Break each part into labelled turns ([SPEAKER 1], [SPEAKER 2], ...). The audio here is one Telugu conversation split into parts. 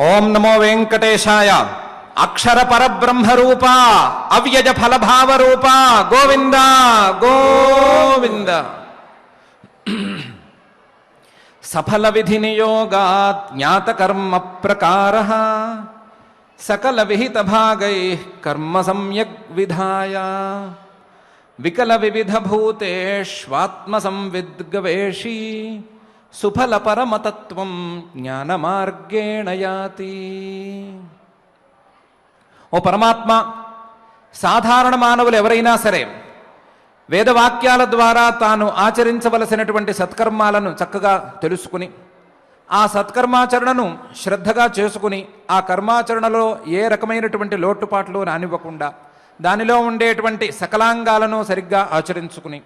[SPEAKER 1] ఓం నమో వెంకటేశాయ. అక్షర పరబ్రహ్మ రూప అవ్యజ ఫలభావ రూప గోవింద గోవింద. సఫల విధి నియోగాత్ జ్ఞాత కర్మ ప్రకార సకల విహిత భాగై కర్మ సమ్యక్ విధాయ వికల వివిధ భూతేష్వాత్మ సంవిద్గవేషీ సుఫల పరమతత్వం జ్ఞానమార్గేణ యాతి. ఓ పరమాత్మ, సాధారణ మానవులు ఎవరైనా సరే వేదవాక్యాల ద్వారా తాను ఆచరించవలసినటువంటి సత్కర్మాలను చక్కగా తెలుసుకుని ఆ సత్కర్మాచరణను శ్రద్ధగా చేసుకుని ఆ కర్మాచరణలో ఏ రకమైనటువంటి లోటుపాట్లు రానివ్వకుండా దానిలో ఉండేటువంటి సకలాంగాలను సరిగ్గా ఆచరించుకుని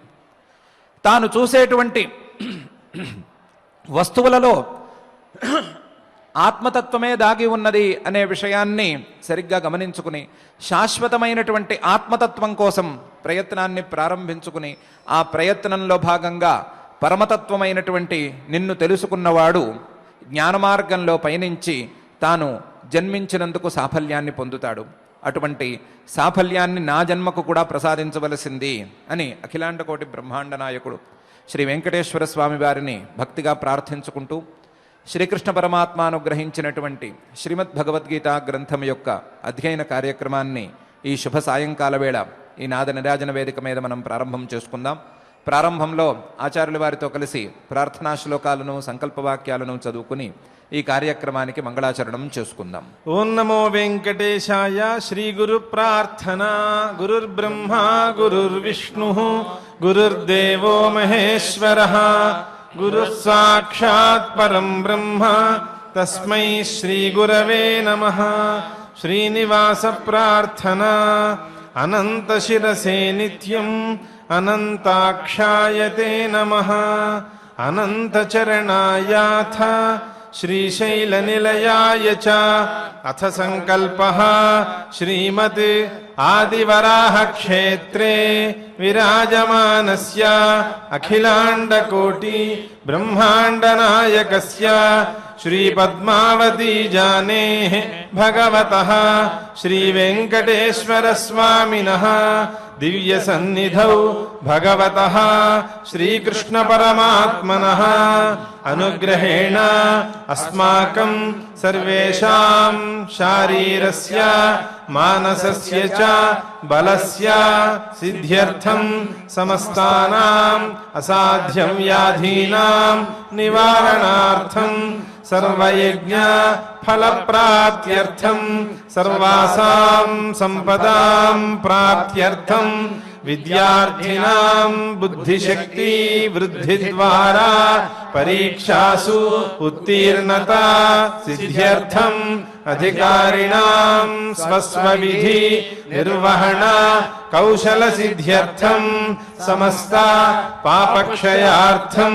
[SPEAKER 1] తాను చూసేటువంటి వస్తువులలో ఆత్మతత్వమే దాగి ఉన్నది అనే విషయాన్ని సరిగ్గా గమనించుకుని శాశ్వతమైనటువంటి ఆత్మతత్వం కోసం ప్రయత్నాన్ని ప్రారంభించుకుని ఆ ప్రయత్నంలో భాగంగా పరమతత్వమైనటువంటి నిన్ను తెలుసుకున్నవాడు జ్ఞానమార్గంలో పయనించి తాను జన్మించినందుకు సాఫల్యాన్ని పొందుతాడు. అటువంటి సాఫల్యాన్ని నా జన్మకు కూడా ప్రసాదించవలసింది అని అఖిలాండకోటి బ్రహ్మాండ నాయకుడు శ్రీ వెంకటేశ్వర స్వామి వారిని భక్తిగా ప్రార్థించుకుంటూ శ్రీకృష్ణ పరమాత్మ అనుగ్రహించినటువంటి శ్రీమద్ భగవద్గీత గ్రంథం యొక్క అధ్యయన కార్యక్రమాన్ని ఈ శుభ సాయంకాల వేళ ఈ నాద నిరాజన వేదిక మీద మనం ప్రారంభం చేసుకుందాం. ప్రారంభంలో ఆచార్యుల వారితో కలిసి ప్రార్థనా శ్లోకాలను సంకల్పవాక్యాలను చదువుకుని ఈ కార్యక్రమానికి మంగళాచరణం చేసుకుందాం.
[SPEAKER 2] ఓం నమో వెంకటేశాయ. శ్రీ గురు ప్రార్థన. గురుర్బ్రహ్మ గురుర్విష్ణు గురుర్దేవో మహేశ్వరః గురుః సాక్షాత్ పరం బ్రహ్మ తస్మై శ్రీ గురవే నమః. శ్రీనివాస ప్రార్థన. అనంత శిరసే నిత్యం అనంతాక్షాయతే నమః. అనంత చరణాయాథ శ్రీశైల నిలయాయ చ. అథ సంకల్పః శ్రీమత్ ఆదివరాహ క్షేత్రే విరాజమానస్య అఖిలాండకోటి బ్రహ్మాండ నాయకస్య శ్రీ పద్మావతీ జానేః భగవతః శ్రీ వెంకటేశ్వర స్వామినః దివ్య సన్నిధౌ భగవతః శ్రీకృష్ణ పరమాత్మనః అనుగ్రహేణ అస్మాకం సర్వేషాం శారీరస్య మానసస్య చ బలస్య సిద్ధ్యర్థం సమస్తానాం అసాధ్యం వ్యాధీనాం నివారణార్థం సర్వయజ్ఞ ఫలప్రాప్త్యర్థం సర్వాసాం సంపదాం ప్రాప్త్యర్థం విద్యార్థినాం బుద్ధిశక్తి వృద్ధి ద్వారా పరీక్షాసు ఉత్తీర్ణత సిద్ధ్యర్థం అధికారిణాం స్వస్వవిధి నిర్వహణ కౌశల సిద్ధ్యర్థం సమస్త పాపక్షయార్థం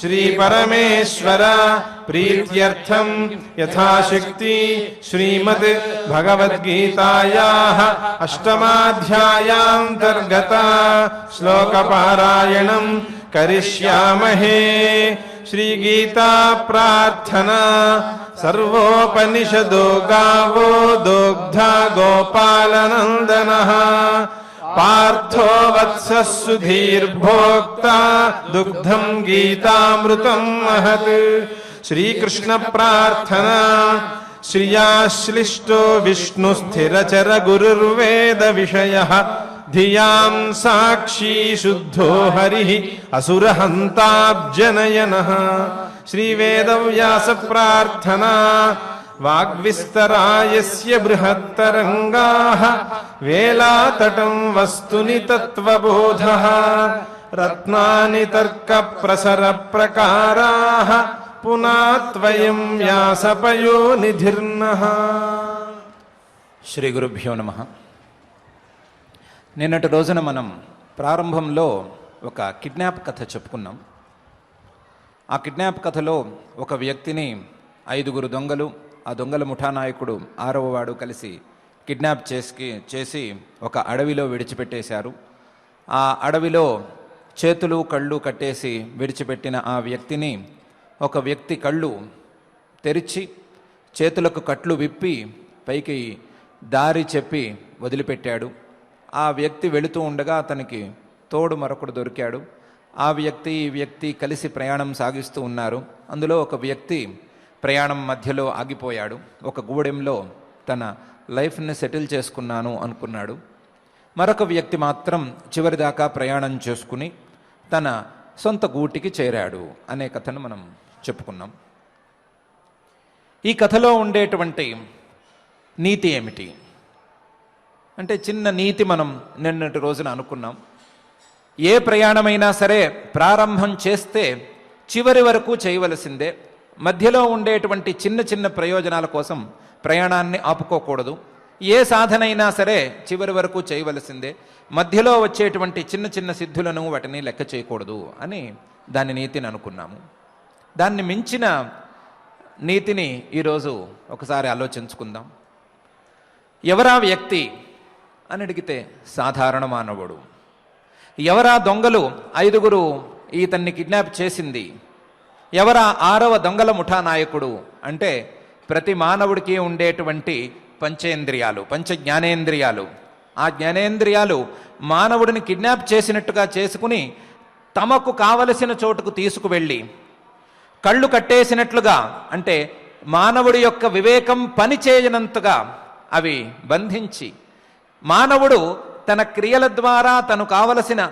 [SPEAKER 2] శ్రీ పరమేశ్వర ప్రీత్యర్థం యథాశక్తి శ్రీమద్ భగవద్గీతాయాః అష్టమాధ్యాయాంతర్గత శ్లోకపారాయణం కరిష్యామహే. శ్రీగీతా ప్రార్థనా. సర్వోపనిషదో గావో దోగ్ధా గోపాలనందనః పార్థో వత్సః సుధీర్భోక్తా దుగ్ధం గీతామృతం మహత్. శ్రీకృష్ణ ప్రార్థనా. శ్రియాశ్లిష్టో విష్ణు స్థిరచర గురుర్వేద విషయః ధియాం సాక్షీ శుద్ధో హరిః అసురహంతాబ్జనయనః. శ్రీవేదవ్యాస ప్రార్థనా. వాగ్విస్తరాయస్య బృహత్తరంగాః వేలాతటం వస్తుని తత్వబోధః రత్నాని తర్క ప్రసర ప్రకారాః పునాత్వయం వ్యాసపయోనిధిర్నః.
[SPEAKER 1] శ్రీ గురుభ్యో నమః. నిన్నటి రోజున మనం ప్రారంభంలో ఒక కిడ్నాప్ కథ చెప్పుకున్నాం. ఆ కిడ్నాప్ కథలో ఒక వ్యక్తిని 5 దొంగలు, ఆ దొంగల ముఠానాయకుడు 6వ వాడు కలిసి కిడ్నాప్ చేసి ఒక అడవిలో విడిచిపెట్టేశారు. ఆ అడవిలో చేతులు కళ్ళు కట్టేసి విడిచిపెట్టిన ఆ వ్యక్తిని ఒక వ్యక్తి కళ్ళు తెరిచి చేతులకు కట్లు విప్పి పైకి దారి చెప్పి వదిలిపెట్టాడు. ఆ వ్యక్తి వెళుతూ ఉండగా అతనికి తోడు మరొకడు దొరికాడు. ఆ వ్యక్తి ఈ వ్యక్తి కలిసి ప్రయాణం సాగిస్తూ ఉన్నారు. అందులో ఒక వ్యక్తి ప్రయాణం మధ్యలో ఆగిపోయాడు. ఒక గూడెంలో తన లైఫ్ని సెటిల్ చేసుకున్నాను అనుకున్నాడు. మరొక వ్యక్తి మాత్రం చివరిదాకా ప్రయాణం చేసుకుని తన సొంత గూటికి చేరాడు అనే కథను మనం చెప్పుకున్నాం. ఈ కథలో ఉండేటువంటి నీతి ఏమిటి అంటే, చిన్న నీతి మనం నిన్నటి రోజున అనుకున్నాం. ఏ ప్రయాణమైనా సరే ప్రారంభం చేస్తే చివరి వరకు చేయవలసిందే. మధ్యలో ఉండేటువంటి చిన్న చిన్న ప్రయోజనాల కోసం ప్రయాణాన్ని ఆపుకోకూడదు. ఏ సాధన అయినా సరే చివరి వరకు చేయవలసిందే. మధ్యలో వచ్చేటువంటి చిన్న చిన్న సిద్ధులను వాటిని లెక్క చేయకూడదు అని దాని నీతిని అనుకున్నాము. దాన్ని మించిన నీతిని ఈరోజు ఒకసారి ఆలోచించుకుందాం. ఎవరా వ్యక్తి అని అడిగితే సాధారణ మానవుడు. ఎవరా దొంగలు 5గురు ఇతన్ని కిడ్నాప్ చేసింది? ఎవరా 6వ దొంగల ముఠా నాయకుడు అంటే, ప్రతి మానవుడికి ఉండేటువంటి పంచేంద్రియాలు, పంచ జ్ఞానేంద్రియాలు. ఆ జ్ఞానేంద్రియాలు మానవుడిని కిడ్నాప్ చేసినట్టుగా చేసుకుని తమకు కావలసిన చోటుకు తీసుకువెళ్ళి కళ్ళు కట్టేసినట్లుగా, అంటే మానవుడి యొక్క వివేకం పనిచేయనంతగా అవి బంధించి మానవుడు తన క్రియల ద్వారా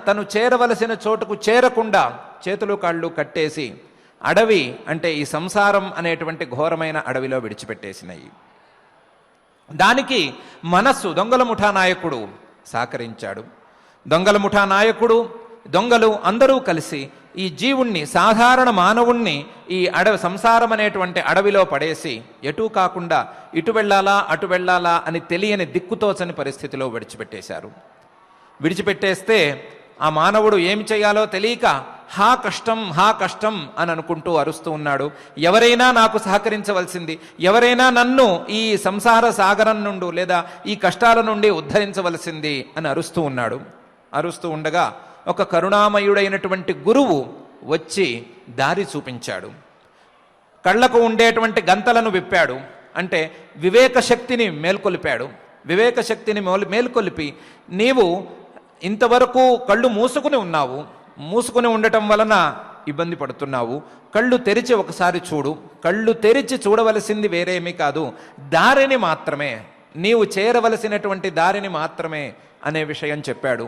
[SPEAKER 1] తను చేరవలసిన చోటుకు చేరకుండా చేతులు కాళ్ళు కట్టేసి అడవి, అంటే ఈ సంసారం అనేటువంటి ఘోరమైన అడవిలో విడిచిపెట్టేసినాయి. దానికి మనస్సు, దొంగల ముఠా నాయకుడు సహకరించాడు. దొంగల ముఠా నాయకుడు, దొంగలు అందరూ కలిసి ఈ జీవుణ్ణి, సాధారణ మానవుణ్ణి ఈ సంసారం అనేటువంటి అడవిలో పడేసి ఎటూ కాకుండా ఇటు వెళ్ళాలా అటు వెళ్ళాలా అని తెలియని దిక్కుతోచని పరిస్థితిలో విడిచిపెట్టేశారు. విడిచిపెట్టేస్తే ఆ మానవుడు ఏమి చేయాలో తెలియక హా కష్టం అని అనుకుంటూ అరుస్తూ ఉన్నాడు. ఎవరైనా నాకు సహకరించవలసింది, ఎవరైనా నన్ను ఈ సంసార సాగరం నుండి లేదా ఈ కష్టాల నుండి ఉద్ధరించవలసింది అని అరుస్తూ ఉన్నాడు. అరుస్తూ ఉండగా ఒక కరుణామయుడైనటువంటి గురువు వచ్చి దారి చూపించాడు. కళ్ళకు ఉండేటువంటి గంతలను విప్పాడు, అంటే వివేక శక్తిని మేల్కొలిపాడు. వివేక శక్తిని మేల్కొలిపి, నీవు ఇంతవరకు కళ్ళు మూసుకుని ఉన్నావు, మూసుకుని ఉండటం వలన ఇబ్బంది పడుతున్నావు, కళ్ళు తెరిచి ఒకసారి చూడు. కళ్ళు తెరిచి చూడవలసింది వేరేమీ కాదు, దారిని మాత్రమే, నీవు చేరవలసినటువంటి దారిని మాత్రమే అనే విషయం చెప్పాడు.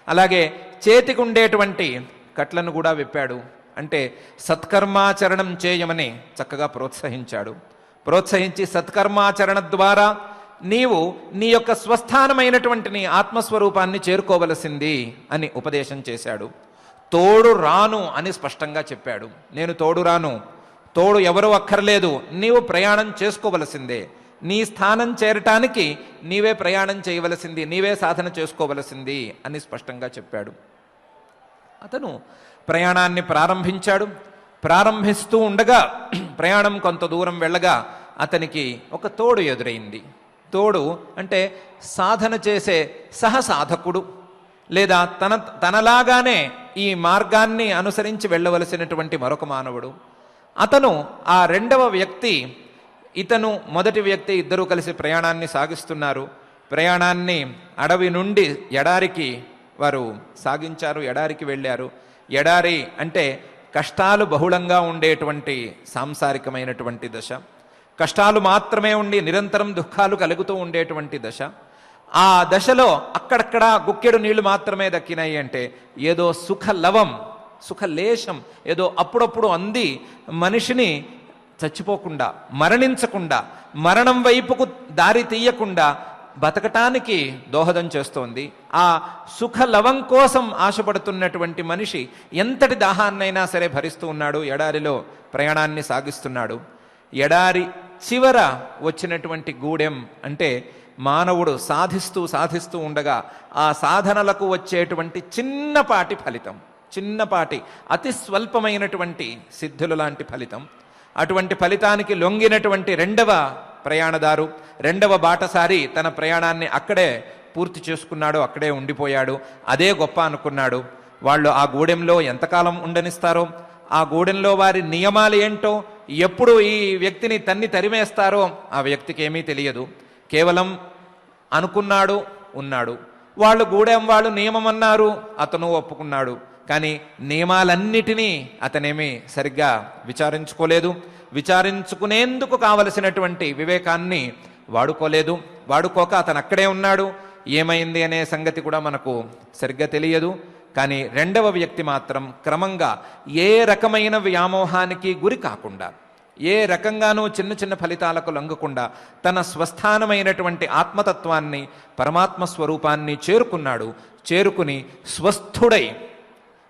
[SPEAKER 1] అలాగే చేతికి ఉండేటువంటి కట్లను కూడా విప్పాడు, అంటే సత్కర్మాచరణం చేయమని చక్కగా ప్రోత్సహించాడు. ప్రోత్సహించి సత్కర్మాచరణ ద్వారా నీవు నీ యొక్క స్వస్థానమైనటువంటి నీ ఆత్మస్వరూపాన్ని చేరుకోవలసింది అని ఉపదేశం చేశాడు. తోడు రాను అని స్పష్టంగా చెప్పాడు. నేను తోడు రాను, తోడు ఎవరూ అక్కర్లేదు, నీవు ప్రయాణం చేసుకోవలసిందే. నీ స్థానం చేరటానికి నీవే ప్రయాణం చేయవలసింది, నీవే సాధన చేసుకోవలసింది అని స్పష్టంగా చెప్పాడు. అతను ప్రయాణాన్ని ప్రారంభించాడు. ప్రారంభిస్తూ ఉండగా ప్రయాణం కొంత దూరం వెళ్ళగా అతనికి ఒక తోడు ఎదురైంది. తోడు అంటే సాధన చేసే సహసాధకుడు, లేదా తనలాగానే ఈ మార్గాన్ని అనుసరించి వెళ్ళవలసినటువంటి మరొక మానవుడు. అతను ఆ రెండవ వ్యక్తి, ఇతను మొదటి వ్యక్తి, ఇద్దరూ కలిసి ప్రయాణాన్ని సాగిస్తున్నారు. ప్రయాణాన్ని అడవి నుండి ఎడారికి వారు సాగించారు, ఎడారికి వెళ్ళారు. ఎడారి అంటే కష్టాలు బహుళంగా ఉండేటువంటి సాంసారికమైనటువంటి దశ, కష్టాలు మాత్రమే ఉండి నిరంతరం దుఃఖాలు కలుగుతూ ఉండేటువంటి దశ. ఆ దశలో అక్కడక్కడ గుక్కెడు నీళ్లు మాత్రమే దక్కినాయి అంటే ఏదో సుఖలేశం ఏదో అప్పుడప్పుడు అంది మనిషిని చచ్చిపోకుండా, మరణించకుండా, మరణం వైపుకు దారి తీయకుండా బతకటానికి దోహదం చేస్తోంది. ఆ సుఖలవం కోసం ఆశపడుతున్నటువంటి మనిషి ఎంతటి దాహాన్నైనా సరే భరిస్తూ ఉన్నాడు. ఎడారిలో ప్రయాణాన్ని సాగిస్తున్నాడు. ఎడారి చివర వచ్చినటువంటి గూడెం అంటే మానవుడు సాధిస్తూ ఉండగా ఆ సాధనలకు వచ్చేటువంటి చిన్నపాటి అతి స్వల్పమైనటువంటి సిద్ధులు లాంటి ఫలితం. అటువంటి ఫలితానికి లొంగినటువంటి రెండవ ప్రయాణదారు, రెండవ బాటసారి తన ప్రయాణాన్ని అక్కడే పూర్తి చేసుకున్నాడు, అక్కడే ఉండిపోయాడు. అదే గొప్ప అనుకున్నాడు. వాళ్ళు ఆ గూడెంలో ఎంతకాలం ఉండనిస్తారో, ఆ గూడెంలో వారి నియమాలు ఏంటో, ఎప్పుడు ఈ వ్యక్తిని తన్ని తరిమేస్తారో ఆ వ్యక్తికి ఏమీ తెలియదు. కేవలం అనుకున్నాడు, ఉన్నాడు. వాళ్ళు గూడెం వాళ్ళు నియమం అన్నారు, అతను ఒప్పుకున్నాడు. కానీ నియమాలన్నిటినీ అతనేమీ సరిగ్గా విచారించుకోలేదు. విచారించుకునేందుకు కావలసినటువంటి వివేకాన్ని వాడుకోలేదు. వాడుకోక అతను అక్కడే ఉన్నాడు. ఏమైంది అనే సంగతి కూడా మనకు సరిగ్గా తెలియదు. కానీ రెండవ వ్యక్తి మాత్రం క్రమంగా ఏ రకమైన వ్యామోహానికి గురి కాకుండా, ఏ రకంగానూ చిన్న చిన్న ఫలితాలకు లొంగకుండా తన స్వస్థానమైనటువంటి ఆత్మతత్వాన్ని, పరమాత్మ స్వరూపాన్ని చేరుకున్నాడు. చేరుకుని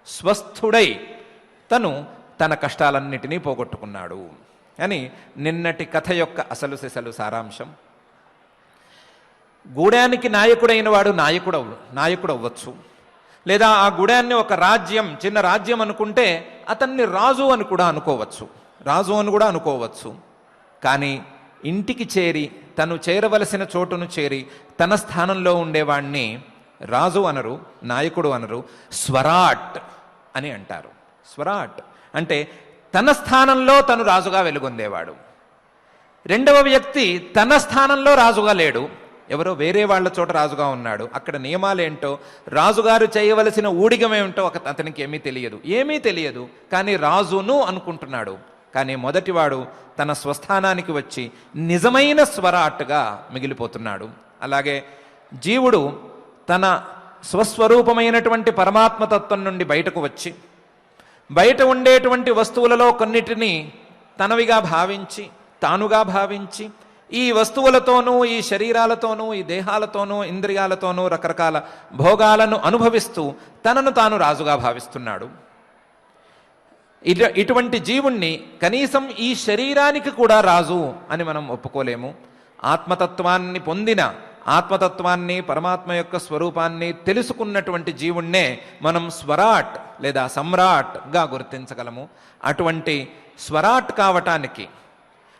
[SPEAKER 1] స్వస్థుడై తను తన కష్టాలన్నిటినీ పోగొట్టుకున్నాడు అని నిన్నటి కథ యొక్క అసలు సిసలు సారాంశం. గూడానికి నాయకుడైన వాడు నాయకుడు అవ్వచ్చు. లేదా ఆ గూడాన్ని ఒక రాజ్యం, చిన్న రాజ్యం అనుకుంటే అతన్ని రాజు అని కూడా అనుకోవచ్చు. కానీ ఇంటికి చేరి, తను చేరవలసిన చోటును చేరి తన స్థానంలో ఉండేవాణ్ణి రాజు అనరు, నాయకుడు అనరు, స్వరాట్ అని అంటారు. స్వరాట్ అంటే తన స్థానంలో తను రాజుగా వెలుగొందేవాడు. రెండవ వ్యక్తి తన స్థానంలో రాజుగా లేడు, ఎవరో వేరే వాళ్ళ చోట రాజుగా ఉన్నాడు. అక్కడ నియమాలేంటో, రాజుగారు చేయవలసిన ఊడిగమేమిటో అతనికి ఏమీ తెలియదు. కానీ రాజును అనుకుంటున్నాడు. కానీ మొదటివాడు తన స్వస్థానానికి వచ్చి నిజమైన స్వరాట్గా మిగిలిపోతున్నాడు. అలాగే జీవుడు తన స్వస్వరూపమైనటువంటి పరమాత్మతత్వం నుండి బయటకు వచ్చి, బయట ఉండేటువంటి వస్తువులలో కొన్నిటిని తనవిగా భావించి, తానుగా భావించి, ఈ వస్తువులతోనూ, ఈ శరీరాలతోనూ, ఈ దేహాలతోనూ, ఇంద్రియాలతోనూ రకరకాల భోగాలను అనుభవిస్తూ తనను తాను రాజుగా భావిస్తున్నాడు. ఇటువంటి జీవుణ్ణి కనీసం ఈ శరీరానికి కూడా రాజు అని మనం ఒప్పుకోలేము. ఆత్మతత్వాన్ని పొందిన, ఆత్మతత్వాన్ని, పరమాత్మ యొక్క స్వరూపాన్ని తెలుసుకున్నటువంటి జీవుణ్ణే మనం స్వరాట్ లేదా సమ్రాట్గా గుర్తించగలము. అటువంటి స్వరాట్ కావటానికి,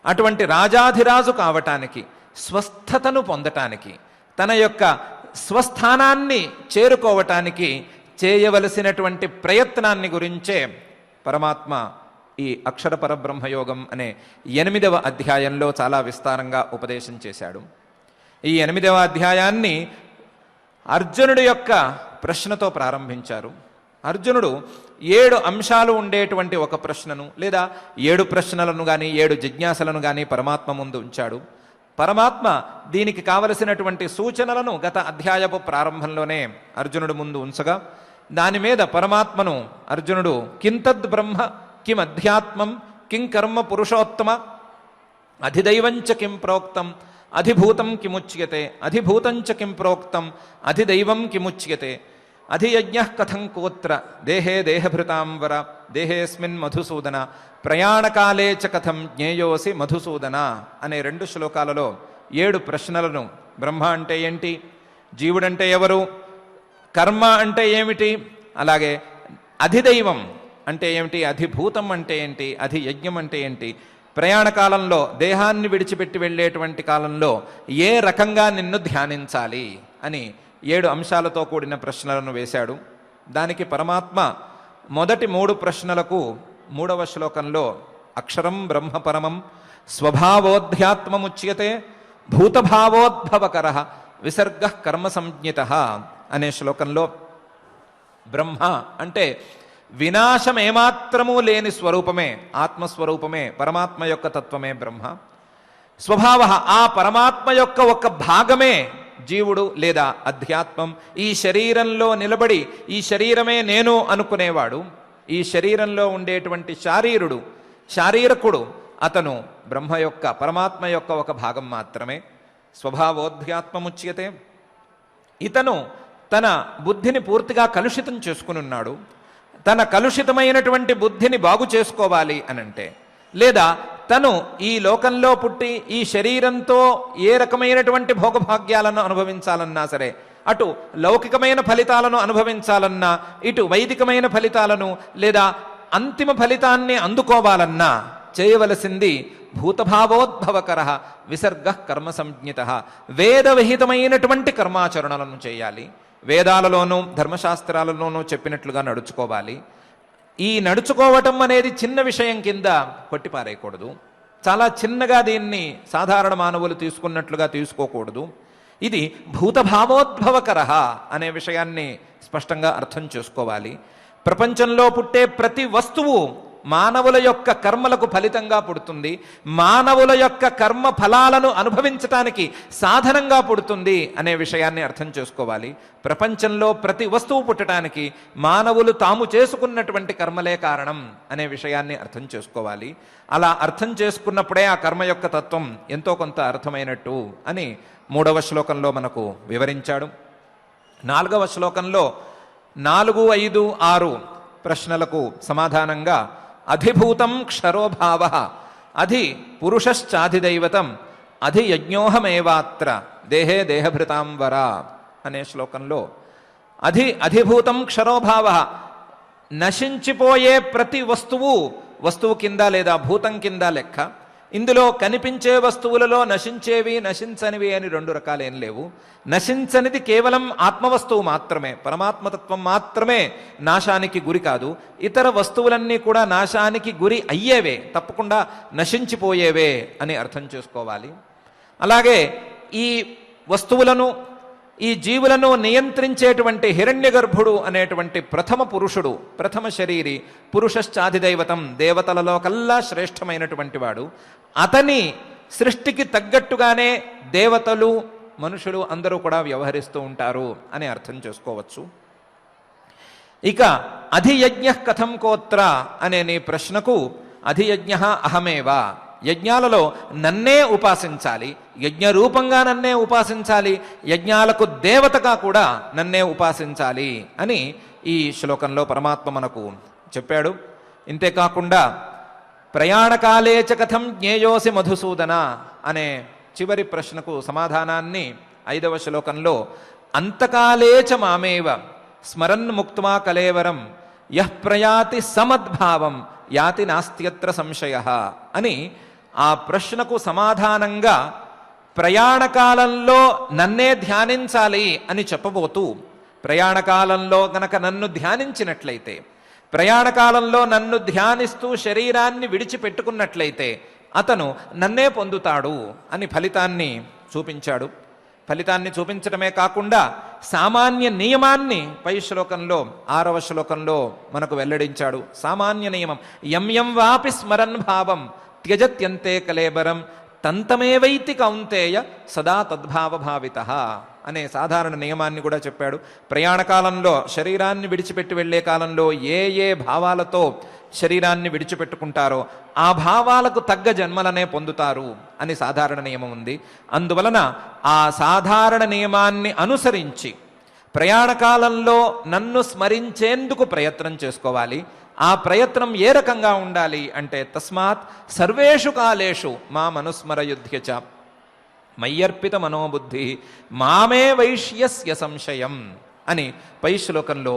[SPEAKER 1] అటువంటి రాజాధిరాజు కావటానికి, స్వస్థతను పొందటానికి, తన యొక్క స్వస్థానాన్ని చేరుకోవటానికి చేయవలసినటువంటి ప్రయత్నాన్ని గురించే పరమాత్మ ఈ అక్షర పరబ్రహ్మయోగం అనే 8వ అధ్యాయంలో చాలా విస్తారంగా ఉపదేశం చేశాడు. ఈ 8వ అధ్యాయాన్ని అర్జునుడి యొక్క ప్రశ్నతో ప్రారంభించారు. అర్జునుడు 7 అంశాలు ఉండేటువంటి ఒక ప్రశ్నను, లేదా 7 ప్రశ్నలను కానీ 7 జిజ్ఞాసలను కానీ పరమాత్మ ముందు ఉంచాడు. పరమాత్మ దీనికి కావలసినటువంటి సూచనలను గత అధ్యాయపు ప్రారంభంలోనే అర్జునుడు ముందు ఉంచగా, దాని మీద పరమాత్మను అర్జునుడు కింతద్ బ్రహ్మ కిం అధ్యాత్మం కిం కర్మ పురుషోత్తమ అధిదైవంచ కిం ప్రోక్తం అధిభూతం కిముచ్యతే అధిభూతంచ కిం ప్రోక్తం అధిదైవం కిముచ్యతే అధియజ్ఞ కథం కోత్ర దేహే దేహభృతాంవర దేహేస్మిన్ మధుసూదన ప్రయాణకాలే చ కథం జ్ఞేయోసి మధుసూదన అనే 2 శ్లోకాలలో 7 ప్రశ్నలను, బ్రహ్మ అంటే ఏంటి, జీవుడంటే ఎవరు, కర్మ అంటే ఏమిటి, అలాగే అధిదైవం అంటే ఏమిటి, అధిభూతం అంటే ఏంటి, అధియజ్ఞం అంటే ఏంటి, ప్రయాణ కాలంలో, దేహాన్ని విడిచిపెట్టి వెళ్ళేటువంటి కాలంలో ఏ రకంగా నిన్ను ధ్యానించాలి అని 7 అంశాలతో కూడిన ప్రశ్నలను వేశాడు. దానికి పరమాత్మ మొదటి 3 ప్రశ్నలకు 3వ శ్లోకంలో అక్షరం బ్రహ్మ పరమం స్వభావోధ్యాత్మముచ్యతే భూతభావోద్భవకర విసర్గ కర్మ సంజ్ఞిత అనే శ్లోకంలో బ్రహ్మ అంటే వినాశం ఏమాత్రమూ లేని స్వరూపమే, ఆత్మస్వరూపమే, పరమాత్మ యొక్క తత్వమే బ్రహ్మ. స్వభావ, ఆ పరమాత్మ యొక్క ఒక భాగమే జీవుడు లేదా అధ్యాత్మం. ఈ శరీరంలో నిలబడి ఈ శరీరమే నేను అనుకునేవాడు, ఈ శరీరంలో ఉండేటువంటి శారీరకుడు అతను బ్రహ్మ యొక్క, పరమాత్మ యొక్క ఒక భాగం మాత్రమే. స్వభావోధ్యాత్మముచ్యతే. ఇతను తన బుద్ధిని పూర్తిగా కలుషితం చేసుకుని ఉన్నాడు. తన కలుషితమైనటువంటి బుద్ధిని బాగు చేసుకోవాలి అనంటే, లేదా తను ఈ లోకంలో పుట్టి ఈ శరీరంతో ఏ రకమైనటువంటి భోగభాగ్యాలను అనుభవించాలన్నా సరే, అటు లౌకికమైన ఫలితాలను అనుభవించాలన్నా, ఇటు వైదికమైన ఫలితాలను లేదా అంతిమ ఫలితాన్ని అందుకోవాలన్నా చేయవలసింది భూతభావోద్భవకర విసర్గ కర్మ సంజ్ఞిత, వేదవిహితమైనటువంటి కర్మాచరణలను చేయాలి. వేదాలలోనూ ధర్మశాస్త్రాలలోనూ చెప్పినట్లుగా నడుచుకోవాలి. ఈ నడుచుకోవటం అనేది చిన్న విషయం కింద కొట్టిపారేయకూడదు. చాలా చిన్నగా దీన్ని సాధారణ మానవులు తీసుకున్నట్లుగా తీసుకోకూడదు. ఇది భూతభావోద్భవకర అనే విషయాన్ని స్పష్టంగా అర్థం చేసుకోవాలి. ప్రపంచంలో పుట్టే ప్రతి వస్తువు మానవుల యొక్క కర్మలకు ఫలితంగా పుడుతుంది. మానవుల యొక్క కర్మ ఫలాలను అనుభవించటానికి సాధనంగా పుడుతుంది అనే విషయాన్ని అర్థం చేసుకోవాలి. ప్రపంచంలో ప్రతి వస్తువు పుట్టడానికి మానవులు తాము చేసుకున్నటువంటి కర్మలే కారణం అనే విషయాన్ని అర్థం చేసుకోవాలి. అలా అర్థం చేసుకున్నప్పుడే ఆ కర్మ యొక్క తత్వం ఎంతో కొంత అర్థమైనట్టు అని 3వ శ్లోకంలో మనకు వివరించాడు. 4వ శ్లోకంలో 4, 5, 6 ప్రశ్నలకు సమాధానంగా అధిభూతం క్షరోభావ అధి పురుషశ్చాధిదైవతం అధి యజ్ఞోహమేవాత్ర దేహే దేహభృతాం వర అనే శ్లోకంలో అధిభూతం క్షరోభావ, నశించిపోయే ప్రతి వస్తువు కింద లేదా భూతం కింద లెక్క. ఇందులో కనిపించే వస్తువులలో నశించేవి నశించనివి అని 2 రకాలేం లేవు. నశించనిది కేవలం ఆత్మవస్తువు మాత్రమే, పరమాత్మతత్వం మాత్రమే నాశానికి గురి కాదు. ఇతర వస్తువులన్నీ కూడా నాశానికి గురి అయ్యేవే, తప్పకుండా నశించిపోయేవే అని అర్థం చేసుకోవాలి. అలాగే ఈ వస్తువులను, ఈ జీవులను నియంత్రించేటువంటి హిరణ్యగర్భుడు అనేటువంటి ప్రథమ పురుషుడు, ప్రథమ శరీరి, పురుషశ్చాధిదైవతం, దేవతలలో కల్లా శ్రేష్టమైనటువంటి వాడు. అతని సృష్టికి తగ్గట్టుగానే దేవతలు, మనుషులు అందరూ కూడా వ్యవహరిస్తూ ఉంటారు అని అర్థం చేసుకోవచ్చు. ఇక అధియజ్ఞ కథం కోత్ర అనే నీ ప్రశ్నకు అధియజ్ఞ అహమేవా, యజ్ఞాలలో నన్నే ఉపాసించాలి, యజ్ఞరూపంగా నన్నే ఉపాసించాలి, యజ్ఞాలకు దేవతగా కూడా నన్నే ఉపాసించాలి అని ఈ శ్లోకంలో పరమాత్మ మనకు చెప్పాడు. ఇంతేకాకుండా ప్రయాణకాలేచ కథం జ్ఞేయోసి మధుసూదన అనే చివరి ప్రశ్నకు సమాధానాన్ని 5వ శ్లోకంలో అంతకాలేచ మామేవ స్మరన్ ముక్త్వా కలేవరం యః ప్రయాతి సమద్భావం యాతి నాస్త్యత్ర సంశయః అని ఆ ప్రశ్నకు సమాధానంగా ప్రయాణకాలంలో నన్నే ధ్యానించాలి అని చెప్పబోతూ, ప్రయాణకాలంలో గనక నన్ను ధ్యానించినట్లయితే, ప్రయాణకాలంలో నన్ను ధ్యానిస్తూ శరీరాన్ని విడిచిపెట్టుకున్నట్లయితే అతను నన్నే పొందుతాడు అని ఫలితాన్ని చూపించాడు. ఫలితాన్ని చూపించడమే కాకుండా సామాన్య నియమాన్ని పై శ్లోకంలో 6వ శ్లోకంలో మనకు వెల్లడించాడు. సామాన్య నియమం యం వాపి స్మరన్ భావం త్యజత్యంతే కలేబరం తంతమేవైతి కౌంతేయ సదా తద్భావభావితః అనే సాధారణ నియమాన్ని కూడా చెప్పాడు. ప్రయాణకాలంలో శరీరాన్ని విడిచిపెట్టి వెళ్లే కాలంలో ఏ భావాలతో శరీరాన్ని విడిచిపెట్టుకుంటారో ఆ భావాలకు తగ్గ జన్మలనే పొందుతారు అని సాధారణ నియమం ఉంది. అందువలన ఆ సాధారణ నియమాన్ని అనుసరించి ప్రయాణకాలంలో నన్ను స్మరించేందుకు ప్రయత్నం చేసుకోవాలి. ఆ ప్రయత్నం ఏ రకంగా ఉండాలి అంటే తస్మాత్ సర్వేషు కాలేషు మా మనుస్మరయుధ్యచ మయ్యర్పిత మనోబుద్ధి మామే వైష్యస్య సంశయం అని పై శ్లోకంలో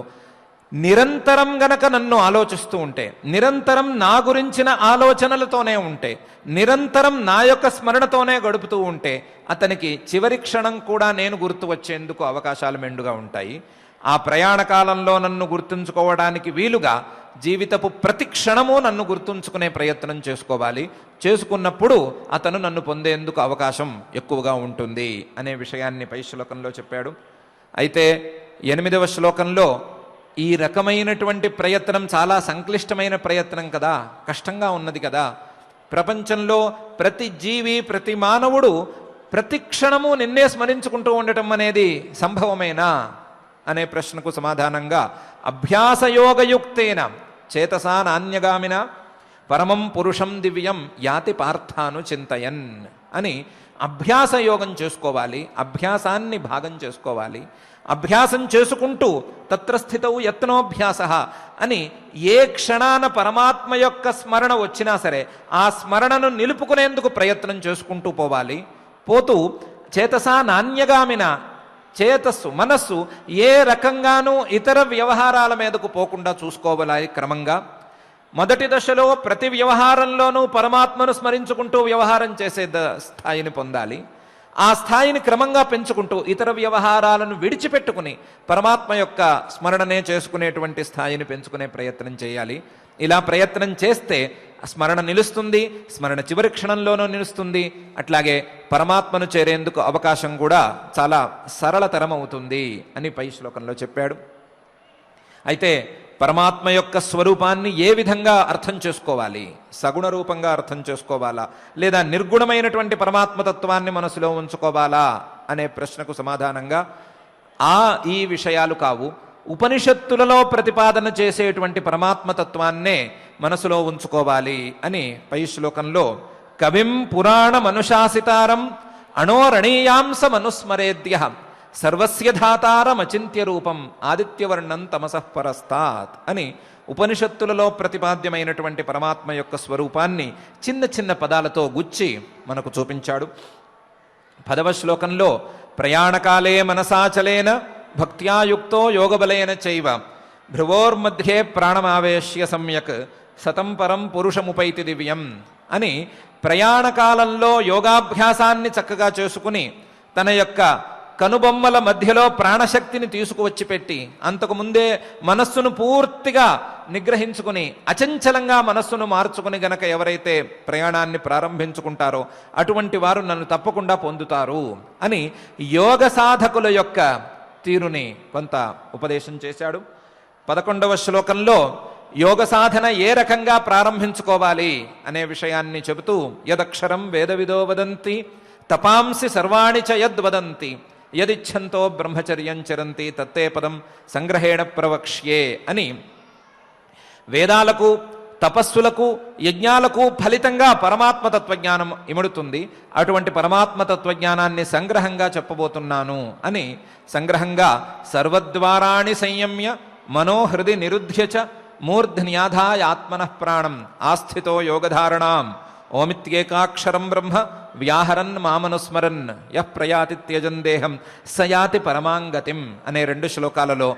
[SPEAKER 1] నిరంతరం గనక నన్ను ఆలోచిస్తూ ఉంటే, నిరంతరం నా గురించిన ఆలోచనలతోనే ఉంటే, నిరంతరం నా యొక్క స్మరణతోనే గడుపుతూ ఉంటే అతనికి చివరి క్షణం కూడా నేను గుర్తు వచ్చేందుకు అవకాశాలు మెండుగా ఉంటాయి. ఆ ప్రయాణకాలంలో నన్ను గుర్తుంచుకోవడానికి వీలుగా జీవితపు ప్రతి క్షణము నన్ను గుర్తుంచుకునే ప్రయత్నం చేసుకోవాలి. చేసుకున్నప్పుడు అతను నన్ను పొందేందుకు అవకాశం ఎక్కువగా ఉంటుంది అనే విషయాన్ని పై శ్లోకంలో చెప్పాడు. అయితే 8వ శ్లోకంలో ఈ రకమైనటువంటి ప్రయత్నం చాలా సంక్లిష్టమైన ప్రయత్నం కదా, కష్టంగా ఉన్నది కదా, ప్రపంచంలో ప్రతి జీవి, ప్రతి మానవుడు ప్రతి క్షణము నిన్నే స్మరించుకుంటూ ఉండటం అనేది సంభవమేనా అనే ప్రశ్నకు సమాధానంగా అభ్యాసయోగయుక్తేన చేతసా నాన్యగామిన పరమం పురుషం దివ్యం యాతి పార్థాను చింతయన్ అని అభ్యాసయోగం చేసుకోవాలి. అభ్యాసాన్ని భాగం చేసుకోవాలి. అభ్యాసం చేసుకుంటూ తత్ర స్థితౌ యత్నోభ్యాస అని ఏ క్షణాన పరమాత్మ యొక్క స్మరణ వచ్చినా సరే ఆ స్మరణను నిలుపుకునేందుకు ప్రయత్నం చేసుకుంటూ పోవాలి. పోతూ చేతసా నాన్యగామిన, చేతస్సు మనస్సు ఏ రకంగానూ ఇతర వ్యవహారాల మీదకు పోకుండా చూసుకోవాలి. క్రమంగా మొదటి దశలో ప్రతి వ్యవహారంలోనూ పరమాత్మను స్మరించుకుంటూ వ్యవహారం చేసే స్థాయిని పొందాలి. ఆ స్థాయిని క్రమంగా పెంచుకుంటూ ఇతర వ్యవహారాలను విడిచిపెట్టుకుని పరమాత్మ యొక్క స్మరణనే చేసుకునేటువంటి స్థాయిని పెంచుకునే ప్రయత్నం చేయాలి. ఇలా ప్రయత్నం చేస్తే స్మరణ నిలుస్తుంది, స్మరణ చివరి క్షణంలోనూ నిలుస్తుంది. అట్లాగే పరమాత్మను చేరేందుకు అవకాశం కూడా చాలా సరళతరం అవుతుంది అని పై శ్లోకంలో చెప్పాడు. అయితే పరమాత్మ యొక్క స్వరూపాన్ని ఏ విధంగా అర్థం చేసుకోవాలి? సగుణ రూపంగా అర్థం చేసుకోవాలా, లేదా నిర్గుణమైనటువంటి పరమాత్మతత్వాన్ని మనసులో ఉంచుకోవాలా అనే ప్రశ్నకు సమాధానంగా ఈ విషయాలు కావు. ఉపనిషత్తులలో ప్రతిపాదన చేసేటువంటి పరమాత్మతత్వాన్నే మనసులో ఉంచుకోవాలి అని పై శ్లోకంలో కవిం పురాణమనుశాసితారం అణోరణీయాంస మనుస్మరేద్య సర్వస్య ధాతారమచింత్య రూపం ఆదిత్యవర్ణం తమసః పరస్తాత్ అని ఉపనిషత్తులలో ప్రతిపాద్యమైనటువంటి పరమాత్మ యొక్క స్వరూపాన్ని చిన్న చిన్న పదాలతో గుచ్చి మనకు చూపించాడు. 10వ శ్లోకంలో ప్రయాణకాలే మనసాచలేన భక్త్యాయుక్తో యోగబలేన చైవ భ్రువోర్మధ్యే ప్రాణమావేశ్య సమ్యక్ సతం పరం పురుషముపైతి దివ్యం అని ప్రయాణకాలంలో యోగాభ్యాసాన్ని చక్కగా చేసుకుని తన యొక్క కనుబొమ్మల మధ్యలో ప్రాణశక్తిని తీసుకువచ్చి పెట్టి అంతకుముందే మనస్సును పూర్తిగా నిగ్రహించుకుని అచంచలంగా మనస్సును మార్చుకుని గనక ఎవరైతే ప్రయాణాన్ని ప్రారంభించుకుంటారో అటువంటి వారు నన్ను తప్పకుండా పొందుతారు అని యోగ సాధకుల యొక్క తీరుని కొంత ఉపదేశం చేశాడు. 11వ శ్లోకంలో యోగ సాధన ఏ రకంగా ప్రారంభించుకోవాలి అనే విషయాన్ని చెబుతూ యదక్షరం వేదవిదో వదంతి తపాంసి సర్వాణి చ యద్వదంతి యదిచ్ఛంతో బ్రహ్మచర్యం చరంతి తత్తే పదం సంగ్రహేణ ప్రవక్ష్యే అని వేదాలకు తపస్సులకు యజ్ఞాలకు ఫలితంగా పరమాత్మ తత్వజ్ఞానం ఇముడుతుంది. అటువంటి పరమాత్మ తత్వజ్ఞానాన్ని సంగ్రహంగా చెప్పబోతున్నాను అని సంగ్రహంగా సర్వద్వారాణి సంయమ్య మనోహృది నిరుధ్య చ మూర్ధ్న్యాధాయ ఆత్మనః ప్రాణం ఆస్థితో యోగధారణాం ఓమిత్యేకాక్షరం బ్రహ్మ వ్యాహరన్ మామనుస్మరన్ యః ప్రయాతి త్యజన్ దేహం సయాతి పరమాంగతిం అనే 2 శ్లోకాలలో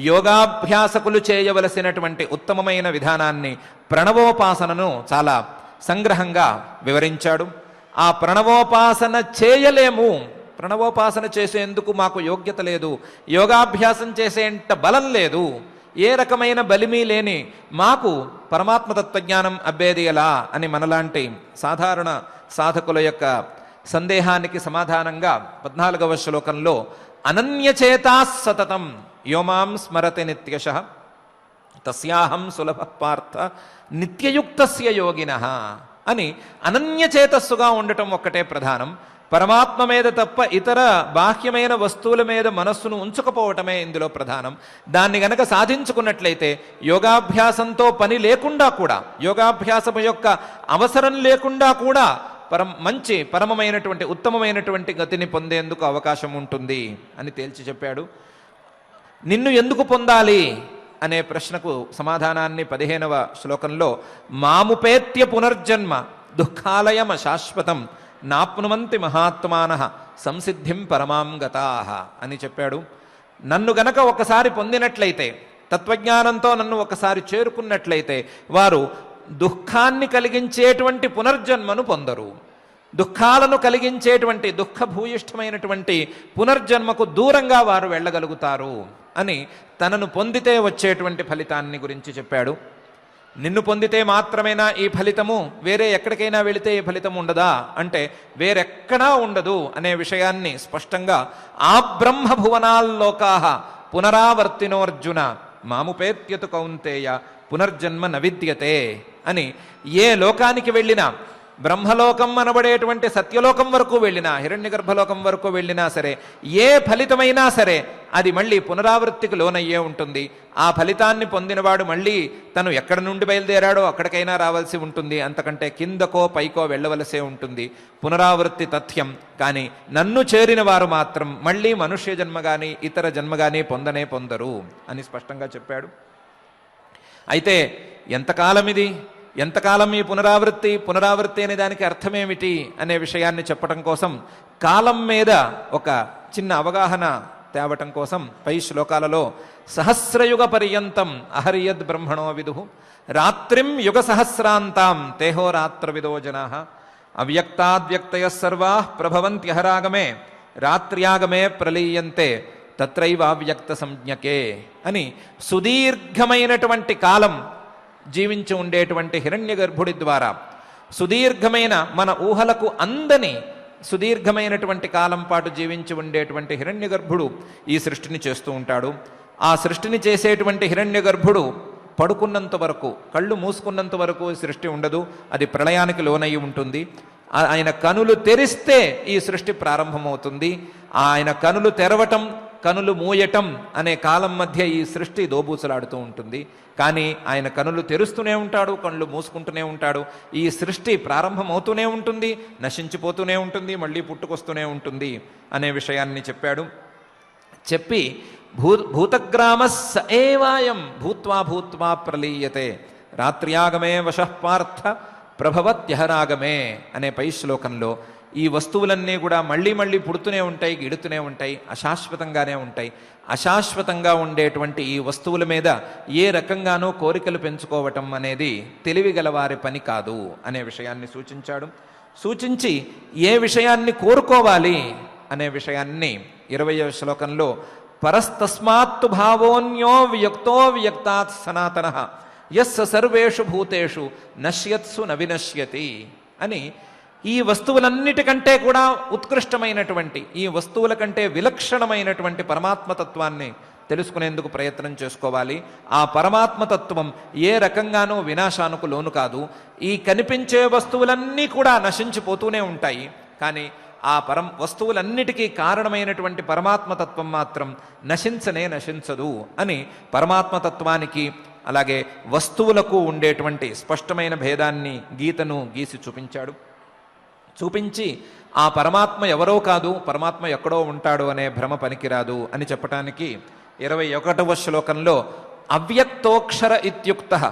[SPEAKER 1] యోగాభ్యాసకులు చేయవలసినటువంటి ఉత్తమమైన విధానాన్ని ప్రణవోపాసనను చాలా సంగ్రహంగా వివరించాడు. ఆ ప్రణవోపాసన చేయలేము, ప్రణవోపాసన చేసేందుకు మాకు యోగ్యత లేదు, యోగాభ్యాసం చేసేంత బలం లేదు, ఏ రకమైన బలిమీ లేని మాకు పరమాత్మ తత్వజ్ఞానం అబ్బేది ఎలా అని మనలాంటి సాధారణ సాధకుల యొక్క సందేహానికి సమాధానంగా 14వ శ్లోకంలో అనన్యచేతా సతతం యోమాం స్మరతి నిత్యశః తస్యాహం సులభ పార్థ నిత్యయుక్తస్య యోగినః అని అనన్యచేతస్సుగా ఉండటం ఒక్కటే ప్రధానం. పరమాత్మ మీద తప్ప ఇతర బాహ్యమైన వస్తువుల మీద మనస్సును ఉంచుకపోవటమే ఇందులో ప్రధానం. దాన్ని గనక సాధించుకున్నట్లయితే యోగాభ్యాసంతో పని లేకుండా కూడా, యోగాభ్యాసం యొక్క అవసరం లేకుండా కూడా మంచి పరమమైనటువంటి ఉత్తమమైనటువంటి గతిని పొందేందుకు అవకాశం ఉంటుంది అని తేల్చి చెప్పాడు. నిన్ను ఎందుకు పొందాలి అనే ప్రశ్నకు సమాధానాన్ని 15వ శ్లోకంలో మాముపేత్య పునర్జన్మ దుఃఖాలయమ శాశ్వతం నాప్నువంతి మహాత్మానః సంసిద్ధిం పరమాం గతాః అని చెప్పాడు. నన్ను గనక ఒకసారి పొందినట్లయితే, తత్వజ్ఞానంతో నన్ను ఒకసారి చేరుకున్నట్లయితే వారు దుఃఖాన్ని కలిగించేటువంటి పునర్జన్మను పొందరు, దుఃఖాలను కలిగించేటువంటి దుఃఖభూయిష్టమైనటువంటి పునర్జన్మకు దూరంగా వారు వెళ్ళగలుగుతారు అని తనను పొందితే వచ్చేటువంటి ఫలితాన్ని గురించి చెప్పాడు. నిన్ను పొందితే మాత్రమేనా ఈ ఫలితము, వేరే ఎక్కడికైనా వెళితే ఈ ఫలితం ఉండదా అంటే వేరెక్కడా ఉండదు అనే విషయాన్ని స్పష్టంగా ఆ బ్రహ్మభువనాల్లోకాః పునరావర్తినోర్జున మాముపేత్యతు కౌంతేయ పునర్జన్మ నవిద్యతే అని ఏ లోకానికి వెళ్ళినా, బ్రహ్మలోకం అనబడేటువంటి సత్యలోకం వరకు వెళ్ళినా, హిరణ్య గర్భలోకం వరకు వెళ్ళినా సరే, ఏ ఫలితమైనా సరే అది మళ్ళీ పునరావృత్తికి లోనయ్యే ఉంటుంది. ఆ ఫలితాన్ని పొందినవాడు మళ్ళీ తను ఎక్కడి నుండి బయలుదేరాడో అక్కడికైనా రావాల్సి ఉంటుంది, అంతకంటే కిందకో పైకో వెళ్ళవలసే ఉంటుంది. పునరావృత్తి తథ్యం. కానీ నన్ను చేరిన వారు మాత్రం మళ్ళీ మనుష్య జన్మ కానీ ఇతర జన్మ కానీ పొందరు అని స్పష్టంగా చెప్పాడు. అయితే ఎంతకాలం ఇది, ఎంతకాలం ఈ పునరావృత్తి అనే దానికి అర్థమేమిటి అనే విషయాన్ని చెప్పటం కోసం కాలం మీద ఒక చిన్న అవగాహన తేవటం కోసం పై శ్లోకాలలో సహస్రయుగ పర్యంతం అహర్యద్ బ్రహ్మణో విదుః రాత్రిం యుగ సహస్రాంతాం తేహో రాత్ర విదో జనాః అవ్యక్తాద్వ్యక్తయ సర్వా ప్రభవంత్యహరాగమే రాత్ర్యాగమే ప్రలీయంతే తత్రైవావ్యక్త సంజ్ఞకే అని సుదీర్ఘమైనటువంటి కాలం జీవించి ఉండేటువంటి హిరణ్యగర్భుడి ద్వారా సుదీర్ఘమైన మన ఊహలకు అందని సుదీర్ఘమైనటువంటి కాలం పాటు జీవించి ఉండేటువంటి హిరణ్యగర్భుడు ఈ సృష్టిని చేస్తూ ఉంటాడు. ఆ సృష్టిని చేసేటువంటి హిరణ్యగర్భుడు పడుకున్నంత వరకు, కళ్ళు మూసుకున్నంత వరకు సృష్టి ఉండదు, అది ప్రళయానికి లోనయ్యి ఉంటుంది. ఆయన కనులు తెరిస్తే ఈ సృష్టి ప్రారంభమవుతుంది. ఆయన కనులు తెరవటం, కనులు మూయటం అనే కాలం మధ్య ఈ సృష్టి దోబూసలాడుతూ ఉంటుంది. కానీ ఆయన కనులు తెరుస్తూనే ఉంటాడు, కళ్ళు మూసుకుంటూనే ఉంటాడు. ఈ సృష్టి ప్రారంభమవుతూనే ఉంటుంది, నశించిపోతూనే ఉంటుంది, మళ్ళీ పుట్టుకొస్తూనే ఉంటుంది అనే విషయాన్ని చెప్పాడు. చెప్పి భూతగ్రామ స ఏవాయం భూత్వా భూత్వా ప్రలీయతే రాత్ర్యాగమే వశః పార్థ ప్రభవత్యహరాగమే అనే పై శ్లోకంలో ఈ వస్తువులన్నీ కూడా మళ్ళీ మళ్ళీ పుడుతూనే ఉంటాయి, గిడుతూనే ఉంటాయి, అశాశ్వతంగానే ఉంటాయి. అశాశ్వతంగా ఉండేటువంటి ఈ వస్తువుల మీద ఏ రకంగానూ కోరికలు పెంచుకోవటం అనేది తెలివిగలవారి పని కాదు అనే విషయాన్ని సూచించాడు. సూచించి ఏ విషయాన్ని కోరుకోవాలి అనే విషయాన్ని 20వ శ్లోకంలో పరస్తస్మాత్తు భావోన్యో వియక్తో వియక్తాత్ సనాతనః యస్స సర్వేషు భూతేషు నశ్యత్సు నవినశ్యతి అని ఈ వస్తువులన్నిటికంటే కూడా ఉత్కృష్టమైనటువంటి, ఈ వస్తువుల కంటే విలక్షణమైనటువంటి పరమాత్మతత్వాన్ని తెలుసుకునేందుకు ప్రయత్నం చేసుకోవాలి. ఆ పరమాత్మతత్వం ఏ రకంగానూ వినాశానికి లోను కాదు. ఈ కనిపించే వస్తువులన్నీ కూడా నశించిపోతూనే ఉంటాయి, కానీ ఆ వస్తువులన్నిటికీ కారణమైనటువంటి పరమాత్మతత్వం మాత్రం నశించదు అని పరమాత్మతత్వానికి అలాగే వస్తువులకు ఉండేటువంటి స్పష్టమైన భేదాన్ని గీతను గీసి చూపించాడు. చూపించి ఆ పరమాత్మ ఎవరో కాదు, పరమాత్మ ఎక్కడో ఉంటాడు అనే భ్రమ పనికిరాదు అని చెప్పటానికి 21వ శ్లోకంలో అవ్యక్తోక్షర ఇత్యుక్తః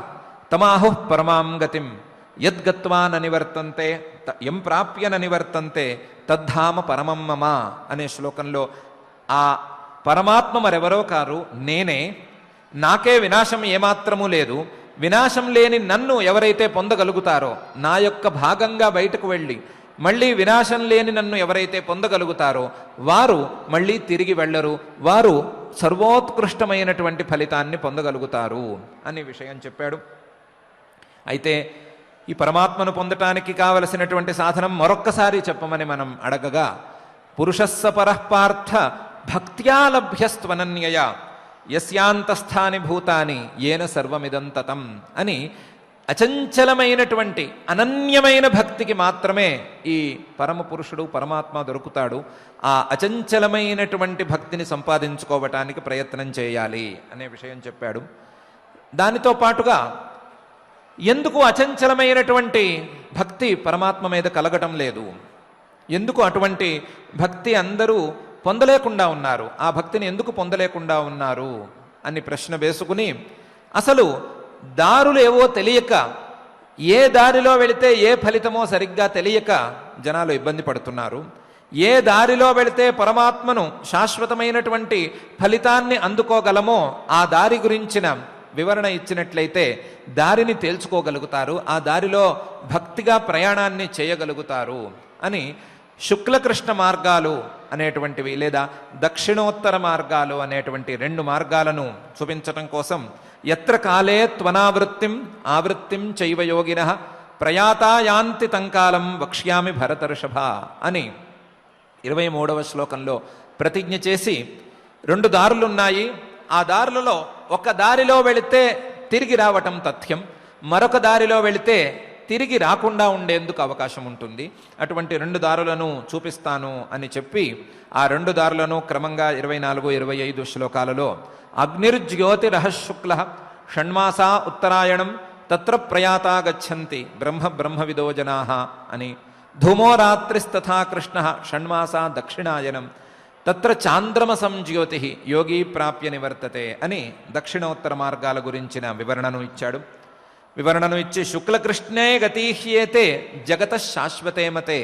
[SPEAKER 1] తమాహుః పరమాం గతిం యద్గత్వా ననివర్తంతే యం ప్రాప్య ననివర్తంతే తద్ధామ పరమం మమ అనే శ్లోకంలో ఆ పరమాత్మ మరెవరో కారు, నేనే, నాకే వినాశం ఏమాత్రమూ లేదు. వినాశం లేని నన్ను ఎవరైతే పొందగలుగుతారో, నా యొక్క భాగంగా బయటకు వెళ్ళి మళ్ళీ వినాశం లేని నన్ను ఎవరైతే పొందగలుగుతారో వారు మళ్ళీ తిరిగి వెళ్ళరు, వారు సర్వోత్కృష్టమైనటువంటి ఫలితాన్ని పొందగలుగుతారు అనే విషయం చెప్పాడు. అయితే ఈ పరమాత్మను పొందటానికి కావలసినటువంటి సాధనం మరొక్కసారి చెప్పమని మనం అడగగా, పురుషస్స పరఃపార్థ భక్త్యా లభ్యస్త్వనన్యయా యస్యాంతస్థాని భూతాని ఏన సర్వమిదం తతం అని అచంచలమైనటువంటి అనన్యమైన భక్తికి మాత్రమే ఈ పరమ పురుషుడు పరమాత్మ దొరుకుతాడు. ఆ అచంచలమైనటువంటి భక్తిని సంపాదించుకోవటానికి ప్రయత్నం చేయాలి అనే విషయం చెప్పాడు. దానితో పాటుగా ఎందుకు అచంచలమైనటువంటి భక్తి పరమాత్మ మీద కలగటం లేదు, ఎందుకు అటువంటి భక్తి అందరూ పొందలేకుండా ఉన్నారు, ఆ భక్తిని ఎందుకు పొందలేకుండా ఉన్నారు అని ప్రశ్న వేసుకుని, అసలు దారులు ఏవో తెలియక, ఏ దారిలో వెళితే ఏ ఫలితమో సరిగ్గా తెలియక జనాలు ఇబ్బంది పడుతున్నారు. ఏ దారిలో వెళితే పరమాత్మను శాశ్వతమైనటువంటి ఫలితాన్ని అందుకోగలమో ఆ దారి గురించిన వివరణ ఇచ్చినట్లయితే దారిని తేల్చుకోగలుగుతారు, ఆ దారిలో భక్తిగా ప్రయాణాన్ని చేయగలుగుతారు అని శుక్లకృష్ణ మార్గాలు అనేటువంటివి లేదా దక్షిణోత్తర మార్గాలు అనేటువంటి 2 మార్గాలను చూపించటం కోసం ఎత్ర కాలే త్వనావృత్తిం ఆవృత్తిం చైవ యోగినః ప్రయాతా యాంతి తంకాలం వక్ష్యామి భరతర్షభ అని 23వ శ్లోకంలో ప్రతిజ్ఞ చేసి 2 దారులున్నాయి. ఆ దారులలో ఒక దారిలో వెళితే తిరిగి రావటం తథ్యం, మరొక దారిలో వెళితే తిరిగి రాకుండా ఉండేందుకు అవకాశం ఉంటుంది. అటువంటి 2 దారులను చూపిస్తాను అని చెప్పి ఆ 2 దారులను క్రమంగా 24, 25 శ్లోకాలలో అగ్నిర్జ్యోతిరహశుక్ల షణ్మాసా ఉత్తరాయణం తత్ర ప్రయాతా గచ్చంతి బ్రహ్మవిదో జనాః అని, ధూమో రాత్రిస్తథా కృష్ణ షణ్మాసా దక్షిణాయనం తత్ర చాంద్రమసం జ్యోతి యోగి ప్రాప్య నివర్తతే అని దక్షిణోత్తర మార్గాల గురించిన వివరణను ఇచ్చాడు. వివరణను ఇచ్చి శుక్లకృష్ణే గతీహ్యేతే జగత శాశ్వతే మతే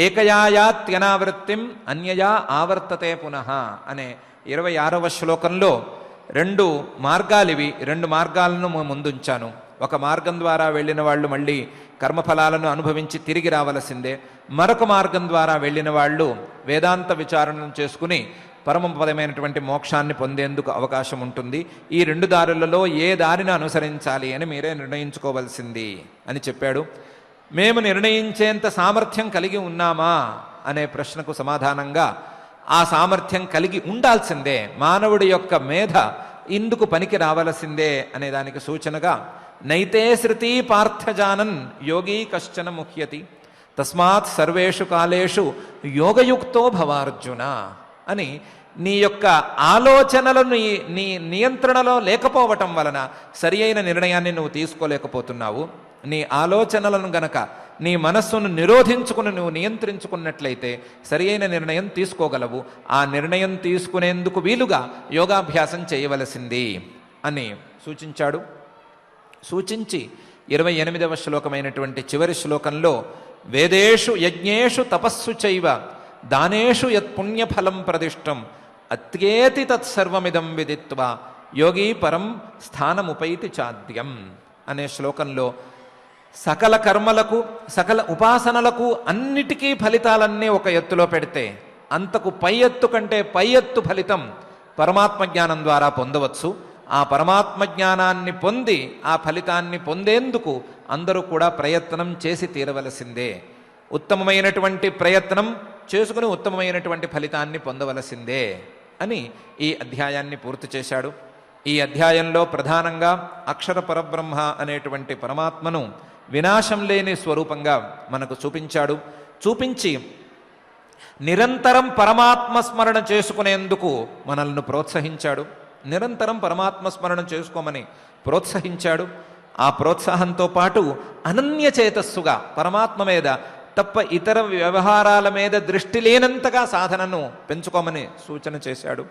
[SPEAKER 1] ఏకయాయాత్యనావృత్తిం అన్యయా ఆవర్తతే పునః అనే 26వ శ్లోకంలో 2 మార్గాలివి. 2 మార్గాలను ముందుంచాను. ఒక మార్గం ద్వారా వెళ్ళిన వాళ్ళు మళ్ళీ కర్మఫలాలను అనుభవించి తిరిగి రావలసిందే, మరొక మార్గం ద్వారా వెళ్ళిన వాళ్ళు వేదాంత విచారణను చేసుకుని పరమపదమైనటువంటి మోక్షాన్ని పొందేందుకు అవకాశం ఉంటుంది. ఈ రెండు దారులలో ఏ దారిని అనుసరించాలి అని మీరే నిర్ణయించుకోవలసింది అని చెప్పాడు. మేము నిర్ణయించేంత సామర్థ్యం కలిగి ఉన్నామా అనే ప్రశ్నకు సమాధానంగా ఆ సామర్థ్యం కలిగి ఉండాల్సిందే, మానవుడి యొక్క మేధ ఇందుకు పనికి రావలసిందే అనే దానికి సూచనగా నైతే శృతి పార్థజానన్ యోగీ కశ్చన ముహ్యతి తస్మాత్ సర్వేషు కాలేషు యోగయుక్తో భవార్జున అని నీ యొక్క ఆలోచనలను నీ నియంత్రణలో లేకపోవటం వలన సరి అయిన నిర్ణయాన్ని నువ్వు తీసుకోలేకపోతున్నావు. నీ ఆలోచనలను గనక నీ మనస్సును నిరోధించుకుని నువ్వు నియంత్రించుకున్నట్లయితే సరి అయిన నిర్ణయం తీసుకోగలవు. ఆ నిర్ణయం తీసుకునేందుకు వీలుగా యోగాభ్యాసం చేయవలసింది అని సూచించాడు. సూచించి 28వ శ్లోకమైనటువంటి చివరి శ్లోకంలో వేదేషు యజ్ఞేషు తపస్సు చైవ దానేషు యత్పుణ్యఫలం ప్రదిష్టం అత్యేతి తత్సర్వమిదం విదిత్వా యోగి పరం స్థానముపైతి చాద్యం అనే శ్లోకంలో సకల కర్మలకు సకల ఉపాసనలకు అన్నిటికీ ఫలితాలన్నీ ఒక ఎత్తులో పెడితే అంతకు పై ఎత్తు కంటే పై ఎత్తు ఫలితం పరమాత్మ జ్ఞానం ద్వారా పొందవచ్చు. ఆ పరమాత్మ జ్ఞానాన్ని పొంది ఆ ఫలితాన్ని పొందేందుకు అందరూ కూడా ప్రయత్నం చేసి తీరవలసిందే. ఉత్తమమైనటువంటి ప్రయత్నం చేసుకుని ఉత్తమమైనటువంటి ఫలితాన్ని పొందవలసిందే అని ఈ అధ్యాయాన్ని పూర్తి చేశాడు. ఈ అధ్యాయంలో ప్రధానంగా అక్షర పరబ్రహ్మ అనేటువంటి పరమాత్మను వినాశం లేని స్వరూపంగా మనకు చూపించాడు. చూపించి నిరంతరం పరమాత్మ స్మరణ చేసుకునేందుకు మనల్ని ప్రోత్సహించాడు. నిరంతరం పరమాత్మ స్మరణ చేసుకోమని ప్రోత్సహించాడు. ఆ ప్రోత్సాహంతో పాటు అనన్య చేతస్సుగా పరమాత్మ మీద తప్ప ఇతర వ్యవహారాల మీద దృష్టి లేనంతగా సాధనను పెంచుకోమని సూచన చేశాడు.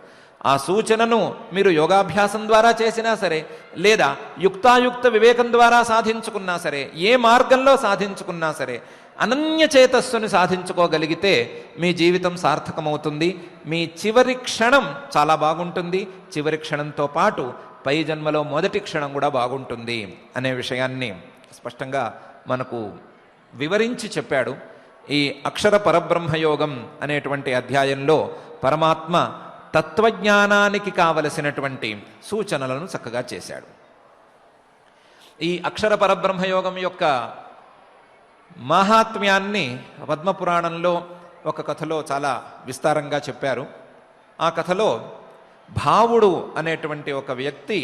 [SPEAKER 1] ఆ సూచనను మీరు యోగాభ్యాసం ద్వారా చేసినా సరే, లేదా యుక్తాయుక్త వివేకం ద్వారా సాధించుకున్నా సరే, ఏ మార్గంలో సాధించుకున్నా సరే, అనన్య చేతస్సుని సాధించుకోగలిగితే మీ జీవితం సార్థకమవుతుంది. మీ చివరి క్షణం చాలా బాగుంటుంది. చివరి క్షణంతో పాటు పై జన్మలో మొదటి క్షణం కూడా బాగుంటుంది అనే విషయాన్ని స్పష్టంగా మనకు వివరించి చెప్పాడు. ఈ అక్షర పరబ్రహ్మయోగం అనేటువంటి అధ్యాయంలో పరమాత్మ తత్వజ్ఞానానికి కావలసినటువంటి సూచనలను చక్కగా చేశాడు. ఈ అక్షర పరబ్రహ్మయోగం యొక్క మహాత్మ్యాన్ని పద్మపురాణంలో ఒక కథలో చాలా విస్తారంగా చెప్పారు. ఆ కథలో భావుడు అనేటువంటి ఒక వ్యక్తి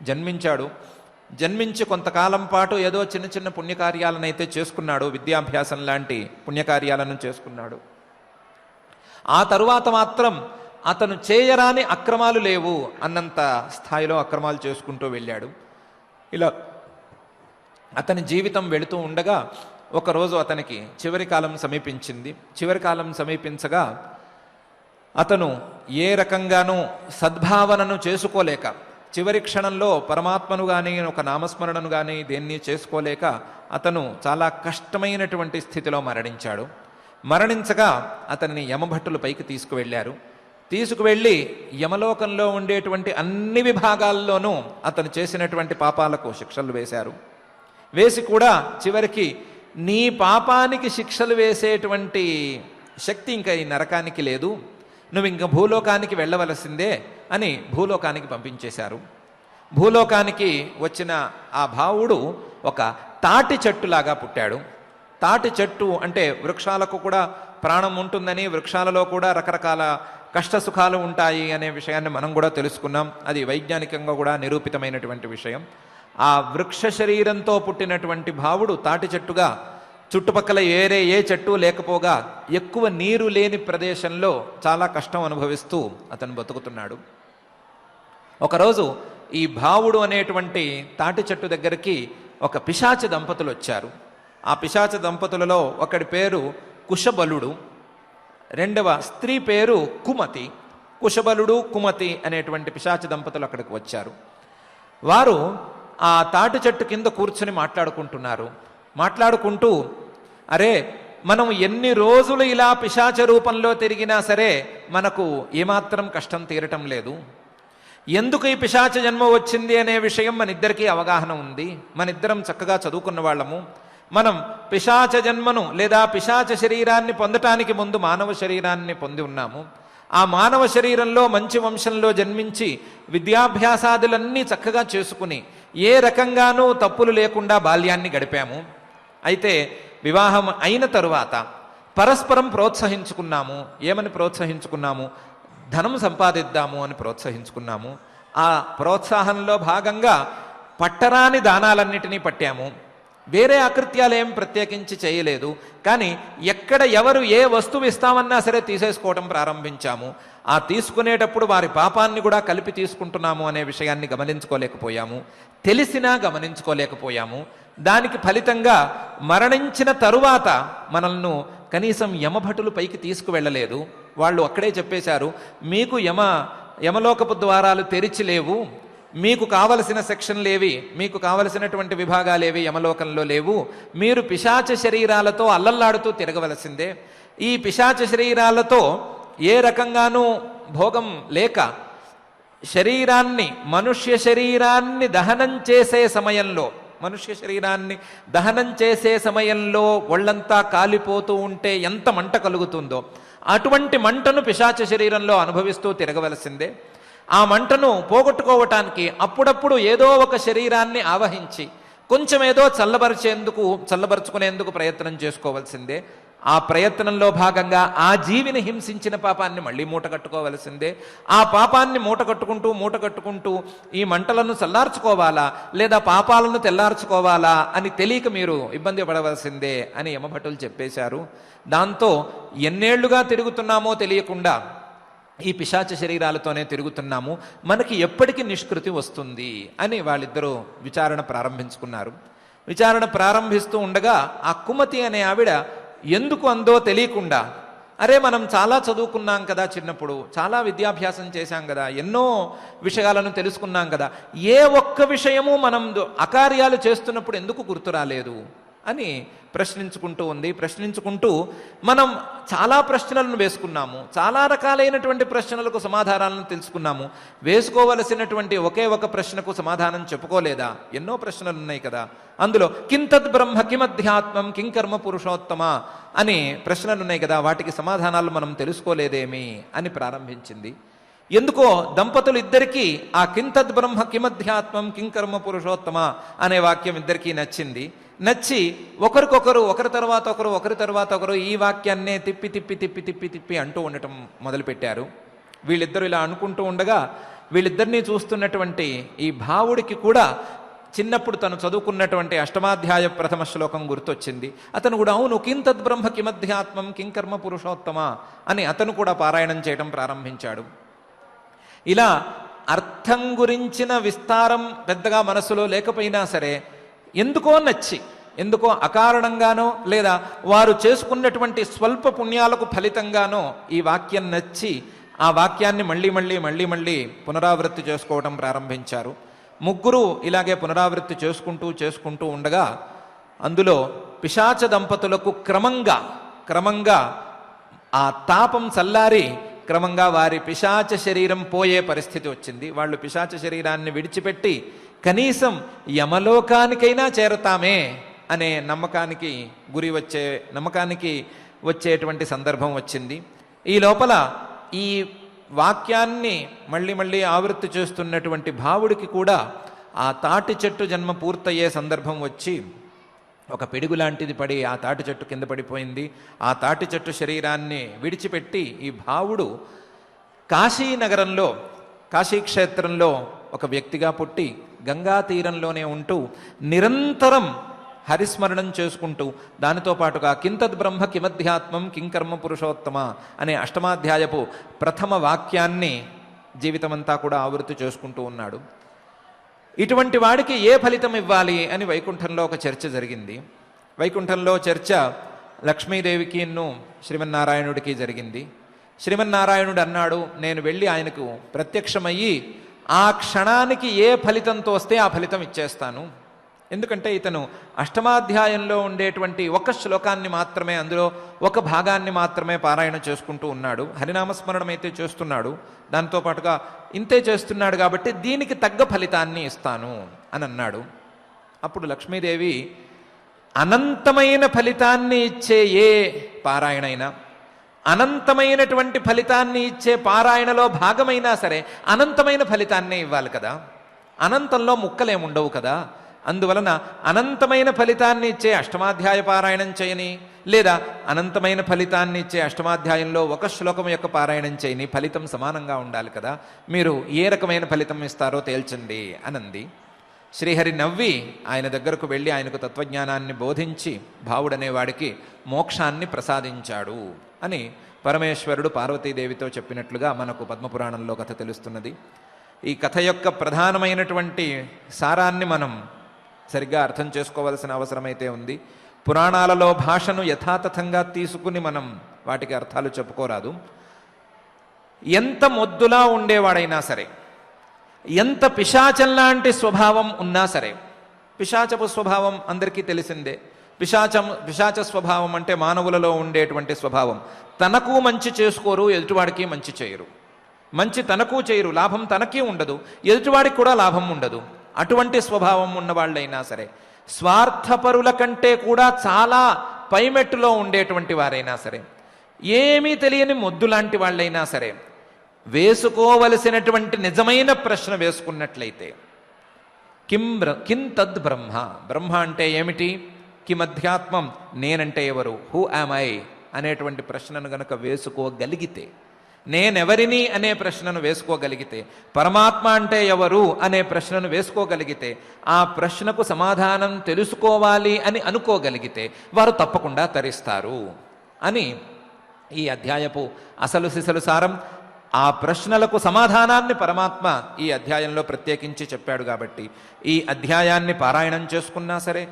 [SPEAKER 1] జన్మించాడు. జన్మించి కొంతకాలం పాటు ఏదో చిన్న చిన్న పుణ్యకార్యాలను అయితే చేసుకున్నాడు, విద్యాభ్యాసం లాంటి పుణ్యకార్యాలను చేసుకున్నాడు. ఆ తరువాత మాత్రం అతను చేయరాని అక్రమాలు లేవు అన్నంత స్థాయిలో అక్రమాలు చేసుకుంటూ వెళ్ళాడు. ఇలా అతని జీవితం వెళుతూ ఉండగా ఒకరోజు అతనికి చివరి కాలం సమీపించింది. చివరి కాలం సమీపించగా అతను ఏ రకంగానూ సద్భావనను చేసుకోలేక, చివరి క్షణంలో పరమాత్మను కానీ ఒక నామస్మరణను కానీ దేన్ని చేసుకోలేక అతను చాలా కష్టమైనటువంటి స్థితిలో మరణించాడు. మరణించగా అతనిని యమభట్టులు పైకి తీసుకువెళ్ళారు. తీసుకువెళ్ళి యమలోకంలో ఉండేటువంటి అన్ని విభాగాల్లోనూ అతను చేసినటువంటి పాపాలకు శిక్షలు వేశారు. వేసి కూడా చివరికి నీ పాపానికి శిక్షలు వేసేటువంటి శక్తి ఇంకా ఈ నరకానికి లేదు, నువ్వు ఇంక భూలోకానికి వెళ్ళవలసిందే అని భూలోకానికి పంపించేశారు. భూలోకానికి వచ్చిన ఆ భావుడు ఒక తాటి చెట్టులాగా పుట్టాడు. తాటి చెట్టు అంటే వృక్షాలకు కూడా ప్రాణం ఉంటుందని, వృక్షాలలో కూడా రకరకాల కష్టసుఖాలు ఉంటాయి అనే విషయాన్ని మనం కూడా తెలుసుకున్నాం. అది వైజ్ఞానికంగా కూడా నిరూపితమైనటువంటి విషయం. ఆ వృక్ష శరీరంతో పుట్టినటువంటి భావుడు తాటి చెట్టుగా చుట్టుపక్కల ఏ చెట్టు లేకపోగా ఎక్కువ నీరు లేని ప్రదేశంలో చాలా కష్టం అనుభవిస్తూ అతను బతుకుతున్నాడు. ఒకరోజు ఈ భావుడు అనేటువంటి తాటి చెట్టు దగ్గరికి ఒక పిశాచ దంపతులు వచ్చారు. ఆ పిశాచ దంపతులలో ఒకడి పేరు కుశబలుడు, రెండవ స్త్రీ పేరు కుమతి. కుశబలుడు కుమతి అనేటువంటి పిశాచ దంపతులు అక్కడికి వచ్చారు. వారు ఆ తాటి చెట్టు కింద కూర్చుని మాట్లాడుకుంటున్నారు. మాట్లాడుకుంటూ, అరే మనం ఎన్ని రోజులు ఇలా పిశాచ రూపంలో తిరిగినా సరే మనకు ఏమాత్రం కష్టం తీరటం లేదు. ఎందుకు ఈ పిశాచ జన్మ వచ్చింది అనే విషయం మన ఇద్దరికీ అవగాహన ఉంది. మన ఇద్దరం చక్కగా చదువుకున్న వాళ్ళము. మనం పిశాచ జన్మను లేదా పిశాచ శరీరాన్ని పొందటానికి ముందు మానవ శరీరాన్ని పొంది ఉన్నాము. ఆ మానవ శరీరంలో మంచి వంశంలో జన్మించి విద్యాభ్యాసాదులన్నీ చక్కగా చేసుకుని ఏ రకంగానూ తప్పులు లేకుండా బాల్యాన్ని గడిపాము. అయితే వివాహం అయిన తరువాత పరస్పరం ప్రోత్సహించుకున్నాము. ఏమని ప్రోత్సహించుకున్నాము? ధనం సంపాదిద్దాము అని ప్రోత్సహించుకున్నాము. ఆ ప్రోత్సాహంలో భాగంగా పట్టరాని దానాలన్నిటినీ పట్టాము. వేరే అకృత్యాలు ఏం ప్రత్యేకించి చేయలేదు. కానీ ఎక్కడ ఎవరు ఏ వస్తువు ఇస్తామన్నా సరే తీసేసుకోవడం ప్రారంభించాము. ఆ తీసుకునేటప్పుడు వారి పాపాన్ని కూడా కలిపి తీసుకుంటున్నాము అనే విషయాన్ని గమనించుకోలేకపోయాము. తెలిసినా గమనించుకోలేకపోయాము. దానికి ఫలితంగా మరణించిన తరువాత మనల్ని కనీసం యమభటులు పైకి తీసుకువెళ్ళలేదు. వాళ్ళు అక్కడే చెప్పేశారు, మీకు యమలోకపు ద్వారాలు తెరిచి లేవు, మీకు కావలసిన సెక్షన్లేవి, మీకు కావలసినటువంటి విభాగాలేవి యమలోకంలో లేవు, మీరు పిశాచ శరీరాలతో అల్లల్లాడుతూ తిరగవలసిందే. ఈ పిశాచ శరీరాలతో ఏ రకంగానూ భోగం లేక శరీరాన్ని మనుష్య శరీరాన్ని దహనం చేసే సమయంలో ఒళ్ళంతా కాలిపోతూ ఉంటే ఎంత మంట కలుగుతుందో అటువంటి మంటను పిశాచ శరీరంలో అనుభవిస్తూ తిరగవలసిందే. ఆ మంటను పోగొట్టుకోవటానికి అప్పుడప్పుడు ఏదో ఒక శరీరాన్ని ఆవహించి కొంచెం ఏదో చల్లబరుచుకునేందుకు ప్రయత్నం చేసుకోవలసిందే. ఆ ప్రయత్నంలో భాగంగా ఆ జీవిని హింసించిన పాపాన్ని మళ్ళీ మూట కట్టుకోవలసిందే. ఆ పాపాన్ని మూట కట్టుకుంటూ ఈ మంటలను చల్లార్చుకోవాలా లేదా పాపాలను తెల్లార్చుకోవాలా అని తెలియక మీరు ఇబ్బంది పడవలసిందే అని యమభటులు చెప్పేశారు. దాంతో ఎన్నేళ్లుగా తిరుగుతున్నామో తెలియకుండా ఈ పిశాచ శరీరాలతోనే తిరుగుతున్నాము, మనకి ఎప్పటికీ నిష్కృతి వస్తుంది అని వాళ్ళిద్దరూ విచారణ ప్రారంభించుకున్నారు. విచారణ ప్రారంభిస్తూ ఉండగా ఆ కుమతి అనే ఆవిడ ఎందుకు అందో తెలియకుండా, అరే మనం చాలా చదువుకున్నాం కదా, చిన్నప్పుడు చాలా విద్యాభ్యాసం చేశాం కదా, ఎన్నో విషయాలను తెలుసుకున్నాం కదా, ఏ ఒక్క విషయము మనం అకార్యాలు చేస్తున్నప్పుడు ఎందుకు గుర్తు రాలేదు అని ప్రశ్నించుకుంటూ మనం చాలా ప్రశ్నలను వేసుకున్నాము, చాలా రకాలైనటువంటి ప్రశ్నలకు సమాధానాలను తెలుసుకున్నాము, వేసుకోవలసినటువంటి ఒకే ఒక ప్రశ్నకు సమాధానం చెప్పుకోలేదా? ఎన్నో ప్రశ్నలు ఉన్నాయి కదా, అందులో కింతద్ బ్రహ్మ కిమధ్యాత్మం కింకర్మ పురుషోత్తమ అని ప్రశ్నలు ఉన్నాయి కదా, వాటికి సమాధానాలు మనం తెలుసుకోలేదేమి అని ప్రారంభించింది. ఎందుకో దంపతులు ఇద్దరికీ ఆ కింతద్ బ్రహ్మ కిమధ్యాత్మం కింకర్మ పురుషోత్తమ అనే వాక్యం ఇద్దరికీ నచ్చి ఒకరి తర్వాత ఒకరు ఈ వాక్యాన్నే తిప్పి అంటూ ఉండటం మొదలుపెట్టారు. వీళ్ళిద్దరూ ఇలా అనుకుంటూ ఉండగా వీళ్ళిద్దరినీ చూస్తున్నటువంటి ఈ భావుడికి కూడా చిన్నప్పుడు తను చదువుకున్నటువంటి అష్టమాధ్యాయ ప్రథమ శ్లోకం గుర్తొచ్చింది. అతను కూడా అవును కింతద్ బ్రహ్మ కిమధ్యాత్మం కింకర్మ పురుషోత్తమ అని అతను కూడా పారాయణం చేయడం ప్రారంభించాడు. ఇలా అర్థం గురించిన విస్తారం పెద్దగా మనసులో లేకపోయినా సరే ఎందుకో అకారణంగానో లేదా వారు చేసుకున్నటువంటి స్వల్ప పుణ్యాలకు ఫలితంగానో ఈ వాక్యం నచ్చి ఆ వాక్యాన్ని మళ్ళీ పునరావృత్తి చేసుకోవడం ప్రారంభించారు. ముగ్గురు ఇలాగే పునరావృత్తి చేసుకుంటూ ఉండగా అందులో పిశాచ దంపతులకు క్రమంగా ఆ తాపం చల్లారి క్రమంగా వారి పిశాచ శరీరం పోయే పరిస్థితి వచ్చింది. వాళ్ళు పిశాచ శరీరాన్ని విడిచిపెట్టి కనీసం యమలోకానికైనా చేరతామే అనే నమ్మకానికి వచ్చేటువంటి సందర్భం వచ్చింది. ఈ లోపల ఈ వాక్యాన్ని మళ్ళీ ఆవృత్తి చేస్తున్నటువంటి భావుడికి కూడా ఆ తాటి చెట్టు జన్మ పూర్తయ్యే సందర్భం వచ్చి ఒక పిడుగు లాంటిది పడి ఆ తాటి చెట్టు కింద పడిపోయింది. ఆ తాటి చెట్టు శరీరాన్ని విడిచిపెట్టి ఈ భావుడు కాశీక్షేత్రంలో ఒక వ్యక్తిగా పుట్టి గంగా తీరంలోనే ఉంటూ నిరంతరం హరిస్మరణం చేసుకుంటూ దానితో పాటుగా కింతద్ బ్రహ్మ కిమధ్యాత్మం కింకర్మ పురుషోత్తమ అనే అష్టమాధ్యాయపు ప్రథమ వాక్యాన్ని జీవితమంతా కూడా ఆవృత్తి చేసుకుంటూ ఉన్నాడు. ఇటువంటి వాడికి ఏ ఫలితం ఇవ్వాలి అని వైకుంఠంలో ఒక చర్చ జరిగింది. వైకుంఠంలో చర్చ లక్ష్మీదేవికి శ్రీమన్నారాయణుడికి జరిగింది. శ్రీమన్నారాయణుడు అన్నాడు, నేను వెళ్ళి ఆయనకు ప్రత్యక్షమయ్యి ఆ క్షణానికి ఏ ఫలితంతో వస్తే ఆ ఫలితం ఇచ్చేస్తాను. ఎందుకంటే ఇతను అష్టమాధ్యాయంలో ఉండేటువంటి ఒక శ్లోకాన్ని మాత్రమే, అందులో ఒక భాగాన్ని మాత్రమే పారాయణ చేసుకుంటూ ఉన్నాడు. హరినామస్మరణం అయితే చేస్తున్నాడు, దాంతోపాటుగా ఇంతే చేస్తున్నాడు కాబట్టి దీనికి తగ్గ ఫలితాన్ని ఇస్తాను అని అన్నాడు. అప్పుడు లక్ష్మీదేవి అనంతమైన ఫలితాన్ని ఇచ్చే ఏ పారాయణైనా, అనంతమైనటువంటి ఫలితాన్ని ఇచ్చే పారాయణలో భాగమైనా సరే అనంతమైన ఫలితాన్నే ఇవ్వాలి కదా, అనంతంలో ముక్కలేముండవు కదా. అందువలన అనంతమైన ఫలితాన్ని ఇచ్చే అష్టమాధ్యాయ పారాయణం చేయని, లేదా అనంతమైన ఫలితాన్ని ఇచ్చే అష్టమాధ్యాయంలో ఒక శ్లోకం యొక్క పారాయణం చేయని, ఫలితం సమానంగా ఉండాలి కదా, మీరు ఏ రకమైన ఫలితం ఇస్తారో తేల్చండి అనంది. శ్రీహరి నవ్వి ఆయన దగ్గరకు వెళ్ళి ఆయనకు తత్వజ్ఞానాన్ని బోధించి భావుడనేవాడికి మోక్షాన్ని ప్రసాదించాడు అని పరమేశ్వరుడు పార్వతీదేవితో చెప్పినట్లుగా మనకు పద్మపురాణంలో కథ తెలుస్తున్నది. ఈ కథ యొక్క ప్రధానమైనటువంటి సారాన్ని మనం సరిగ్గా అర్థం చేసుకోవాల్సిన అవసరమైతే ఉంది. పురాణాలలో భాషను యథాతథంగా తీసుకుని మనం వాటికి అర్థాలు చెప్పుకోరాదు. ఎంత మొద్దులా ఉండేవాడైనా సరే, ఎంత పిశాచంలాంటి స్వభావం ఉన్నా సరే, పిశాచపు స్వభావం అందరికీ తెలిసిందే. పిశాచ స్వభావం అంటే మానవులలో ఉండేటువంటి స్వభావం. తనకు మంచి చేసుకోరు, ఎదుటివాడికి మంచి చేయరు. మంచి తనకు చేయరు, లాభం తనకి ఉండదు, ఎదుటివాడికి కూడా లాభం ఉండదు. అటువంటి స్వభావం ఉన్నవాళ్ళైనా సరే, స్వార్థపరుల కంటే కూడా చాలా పైమెట్టులో ఉండేటువంటి వారైనా సరే, ఏమీ తెలియని మొద్దులాంటి వాళ్ళైనా సరే, వేసుకోవలసినటువంటి నిజమైన ప్రశ్న వేసుకున్నట్లయితే కిం తద్ బ్రహ్మ, బ్రహ్మ అంటే ఏమిటి, కిమధ్యాత్మం, నేనంటే ఎవరు, హూ యామ్ ఐ అనేటువంటి ప్రశ్నను గనక వేసుకోగలిగితే, నేనెవరిని అనే ప్రశ్నను వేసుకోగలిగితే, పరమాత్మ అంటే ఎవరు అనే ప్రశ్నను వేసుకోగలిగితే, ఆ ప్రశ్నకు సమాధానం తెలుసుకోవాలి అని అనుకోగలిగితే వారు తప్పకుండా తరిస్తారు అని ఈ అధ్యాయపు అసలు సిసలు సారం. ఆ ప్రశ్నలకు సమాధానాన్ని పరమాత్మ ఈ అధ్యాయంలో ప్రత్యేకించి చెప్పాడు. కాబట్టి ఈ అధ్యాయాన్ని పారాయణం చేసుకున్నా సరే,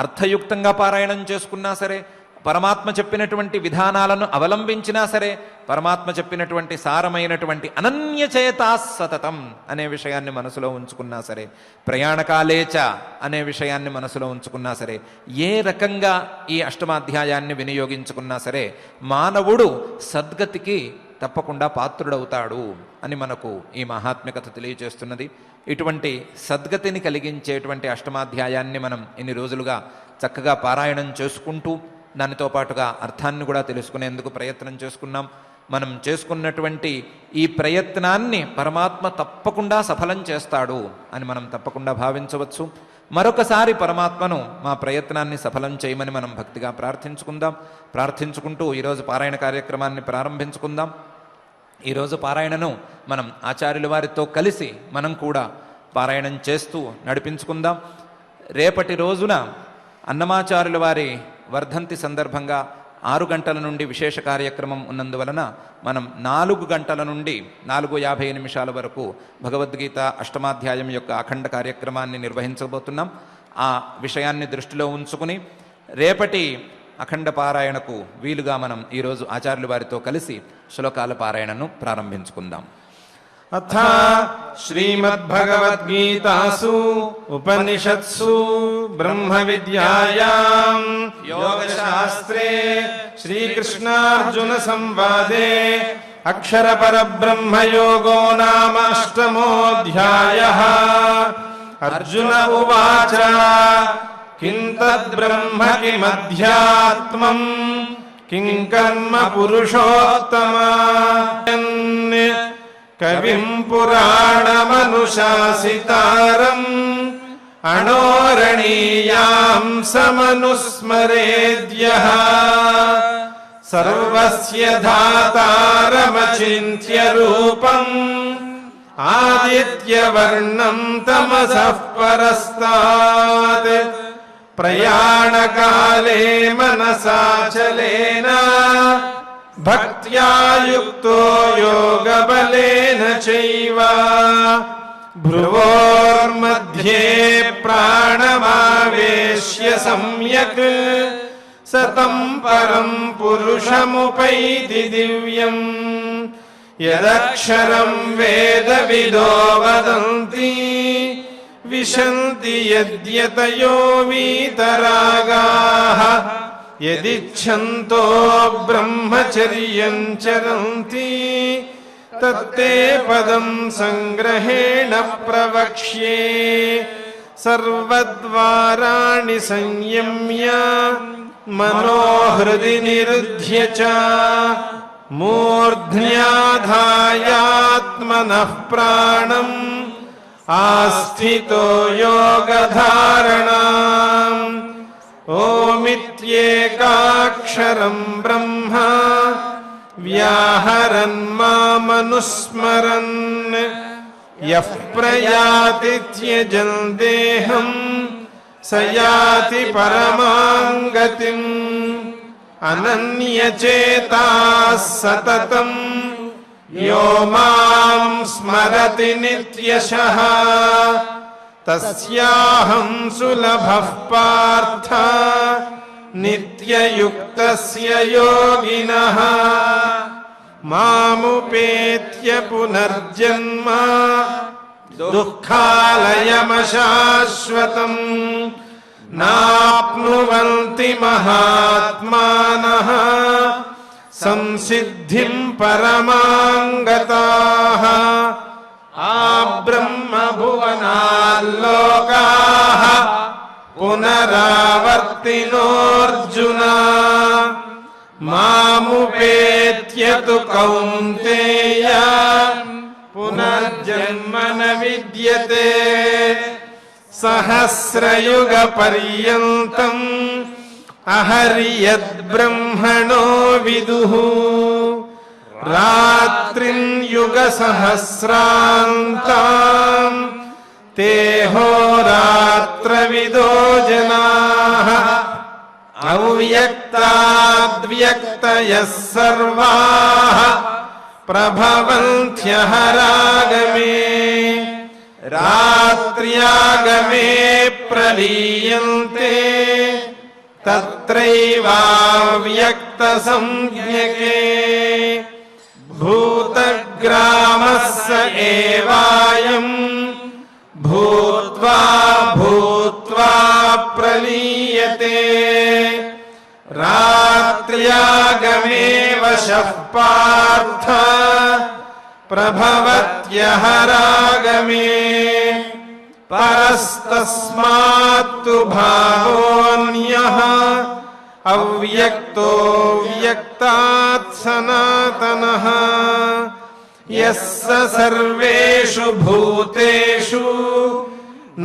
[SPEAKER 1] అర్థయుక్తంగా పారాయణం చేసుకున్నా సరే, పరమాత్మ చెప్పినటువంటి విధానాలను అవలంబించినా సరే, పరమాత్మ చెప్పినటువంటి సారమైనటువంటి అనన్యచేతా సతతం అనే విషయాన్ని మనసులో ఉంచుకున్నా సరే, ప్రయాణకాలేచ అనే విషయాన్ని మనసులో ఉంచుకున్నా సరే, ఏ రకంగా ఈ అష్టమాధ్యాయాన్ని వినియోగించుకున్నా సరే మానవుడు సద్గతికి తప్పకుండా పాత్రుడవుతాడు అని మనకు ఈ మహాత్మ్య కథ తెలియజేస్తున్నది. ఇటువంటి సద్గతిని కలిగించేటువంటి అష్టమాధ్యాయాన్ని మనం ఇన్ని రోజులుగా చక్కగా పారాయణం చేసుకుంటూ దానితో పాటుగా అర్థాన్ని కూడా తెలుసుకునేందుకు ప్రయత్నం చేసుకున్నాం. మనం చేసుకున్నటువంటి ఈ ప్రయత్నాన్ని పరమాత్మ తప్పకుండా సఫలం చేస్తాడు అని మనం తప్పకుండా భావించవచ్చు. మరొకసారి పరమాత్మను మా ప్రయత్నాన్ని సఫలం చేయమని మనం భక్తిగా ప్రార్థించుకుంటూ ఈరోజు పారాయణ కార్యక్రమాన్ని ప్రారంభించుకుందాం. ఈరోజు పారాయణను మనం ఆచార్యుల వారితో కలిసి మనం కూడా పారాయణం చేస్తూ నడిపించుకుందాం. రేపటి రోజున అన్నమాచార్యుల వారి వర్ధంతి సందర్భంగా 6 గంటల నుండి విశేష కార్యక్రమం ఉన్నందువలన మనం 4 గంటల నుండి 4:50 వరకు భగవద్గీత అష్టమాధ్యాయం యొక్క అఖండ కార్యక్రమాన్ని నిర్వహించబోతున్నాం. ఆ విషయాన్ని దృష్టిలో ఉంచుకుని రేపటి అఖండ పారాయణకు వీలుగా మనం ఈరోజు ఆచార్యుల వారితో కలిసి శ్లోకాల పారాయణను ప్రారంభించుకుందాం.
[SPEAKER 2] అథ శ్రీమద్భగవద్గీతాసు ఉపనిషత్సు బ్రహ్మ విద్యాయాం యోగశాస్త్రే శ్రీకృష్ణార్జున సంవాదే అక్షర పరబ్రహ్మయోగో నామ అష్టమోऽధ్యాయః. అర్జున ఉవాచ కిం తద్బ్రహ్మ కిమధ్యాత్మం కిం కర్మ పురుషోత్తమ కవిం పురాణమనుశాసితారం అణోరణీయాం సమనుస్మరేద్యః. సర్వస్య ధాతారమచింత్య రూపం ఆదిత్యవర్ణం తమసః పరస్తాత్. ప్రయాణకాలే మనసాచలేన భక్త్యా యుక్తో యోగబలేన చైవ. భ్రువోర్मध्ये ప్రాణమావేశ్య సమ్యక్ సతం పరం పురుషముపైతి దివ్యం. యదక్షరం వేదవిదో వదంతి विशन्ति यद्यतयो वीतरागाः यदिच्छन्तो ब्रह्मचर्यं चरन्ति तत्ते पदं संग्रहेण प्रवक्ष्ये सर्वद्वाराणि संयम्य मनोहृदि निरुध्य च मूर्ध्न्याधायात्मनः प्राणम् आस्थितो योगधारणाम् ओमित्येकाक्षरम् ब्रह्म व्याहरन् मामनुस्मरन् यः प्रयाति त्यजन् देहम् स याति परमां गतिम् अनन्यचेताः सततम् यो मां स्मरति नित्यशः तस्याहं सुलभः पार्थ नित्ययुक्तस्य योगिनः मामुपेत्य पुनर्जन्म दुःखालयमशाश्वतम् नाप्नुवन्ति महात्मानः संसिद्धिं परमां गताः आब्रह्मभुवनाल्लोकाः पुनरावर्तिनोऽर्जुन मामुपेत्य तु कौन्तेय पुनर्जन्म न विद्यते सहस्रयुगपर्यन्तम् अहर्यद्ब्रह्मणो विदुः रात्रिं युगसहस्रान्ताम् तेहोरात्रविदो जनाः अव्यक्ताद्व्यक्तयः सर्वाः प्रभवन्त्यहरागमे रात्र्यागमे प्रलीयन्ते तत्रैवाव्यक्तसंज्ञके भूतग्रामः स एवायम् भूत्वा भूत्वा प्रलीयते रात्र्यागमे वशः पार्थ प्रभवत्यहरागमे परस्तस्मात्तु भावोऽन्यः अव्यक्तो व्यक्तात् सनातनः यस्य सर्वेषु भूतेषु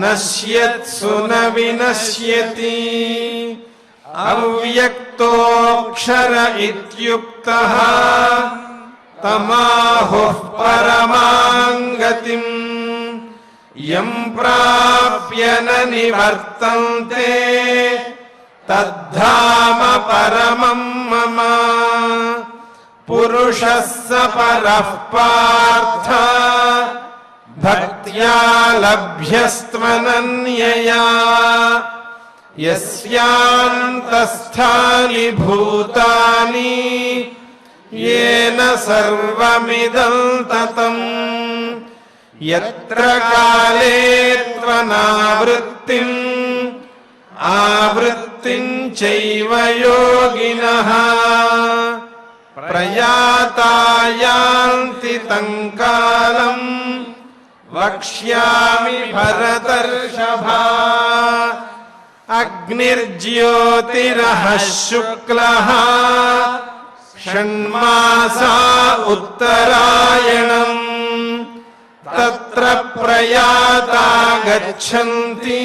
[SPEAKER 2] नश्यत्सु न विनश्यति अव्यक्तोऽक्षर इत्युक्तः तमाहुः परमां गतिम् यं प्राप्य न निवर्तन्ते तद्धाम परमं मम पुरुषः स परः पार्थ भक्त्या लभ्यस्त्वनन्यया यस्यान्तस्थानि भूतानि येन सर्वमिदं ततम् यत्र काले त्वनावृत्तिम् आवृत्तिं चैव योगिनः प्रयाता यान्ति तं कालम् वक्ष्यामि भरतर्षभा अग्निर्ज्योतिरः शुक्लः षण्मासा उत्तरायणम् तत्र प्रयाता गच्छन्ति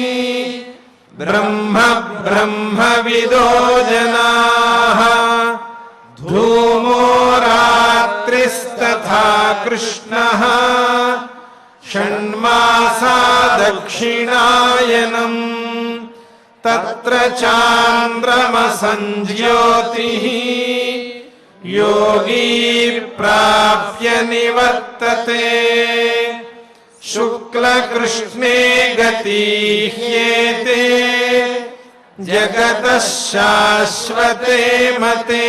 [SPEAKER 2] ब्रह्म ब्रह्मविदो जनाः धूमो रात्रिस्तथा कृष्णः षण्मासा दक्षिणायनम् तत्र चान्द्रमसञ्ज्योतिः योगी प्राप्य निवर्तते शुक्लकृष्णे गतिह्येते जगतः शाश्वते मते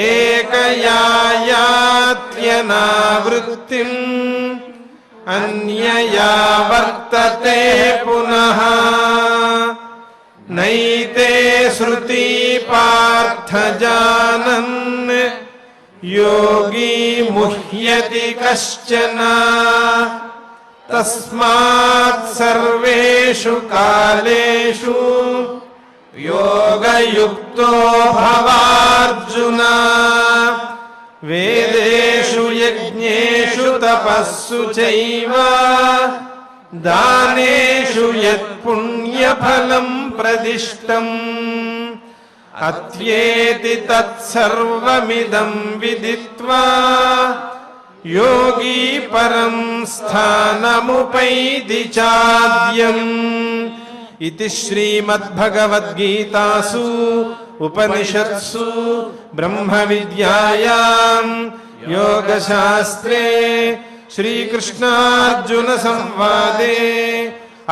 [SPEAKER 2] एकया यात्यनावृत्तिम् अन्यया वर्तते पुनः नैते श्रुति पार्थ जानन् योगी मुह्यति कश्चन तस्मात् सर्वेषु कालेषु योगयुक्तो भवार्जुन वेदेषु यज्ञेषु तपस्सु चैव दानेषु यत्पुण्यफलं प्रदिष्टम् अत्येति तत्सर्वमिदं विदित्वा योगी परं स्थानमुपैति चाद्यम् इति श्रीमद्भगवद्गीतासु उपनिषत्सु ब्रह्मविद्यायां योगशास्त्रे श्रीकृष्णार्जुन संवादे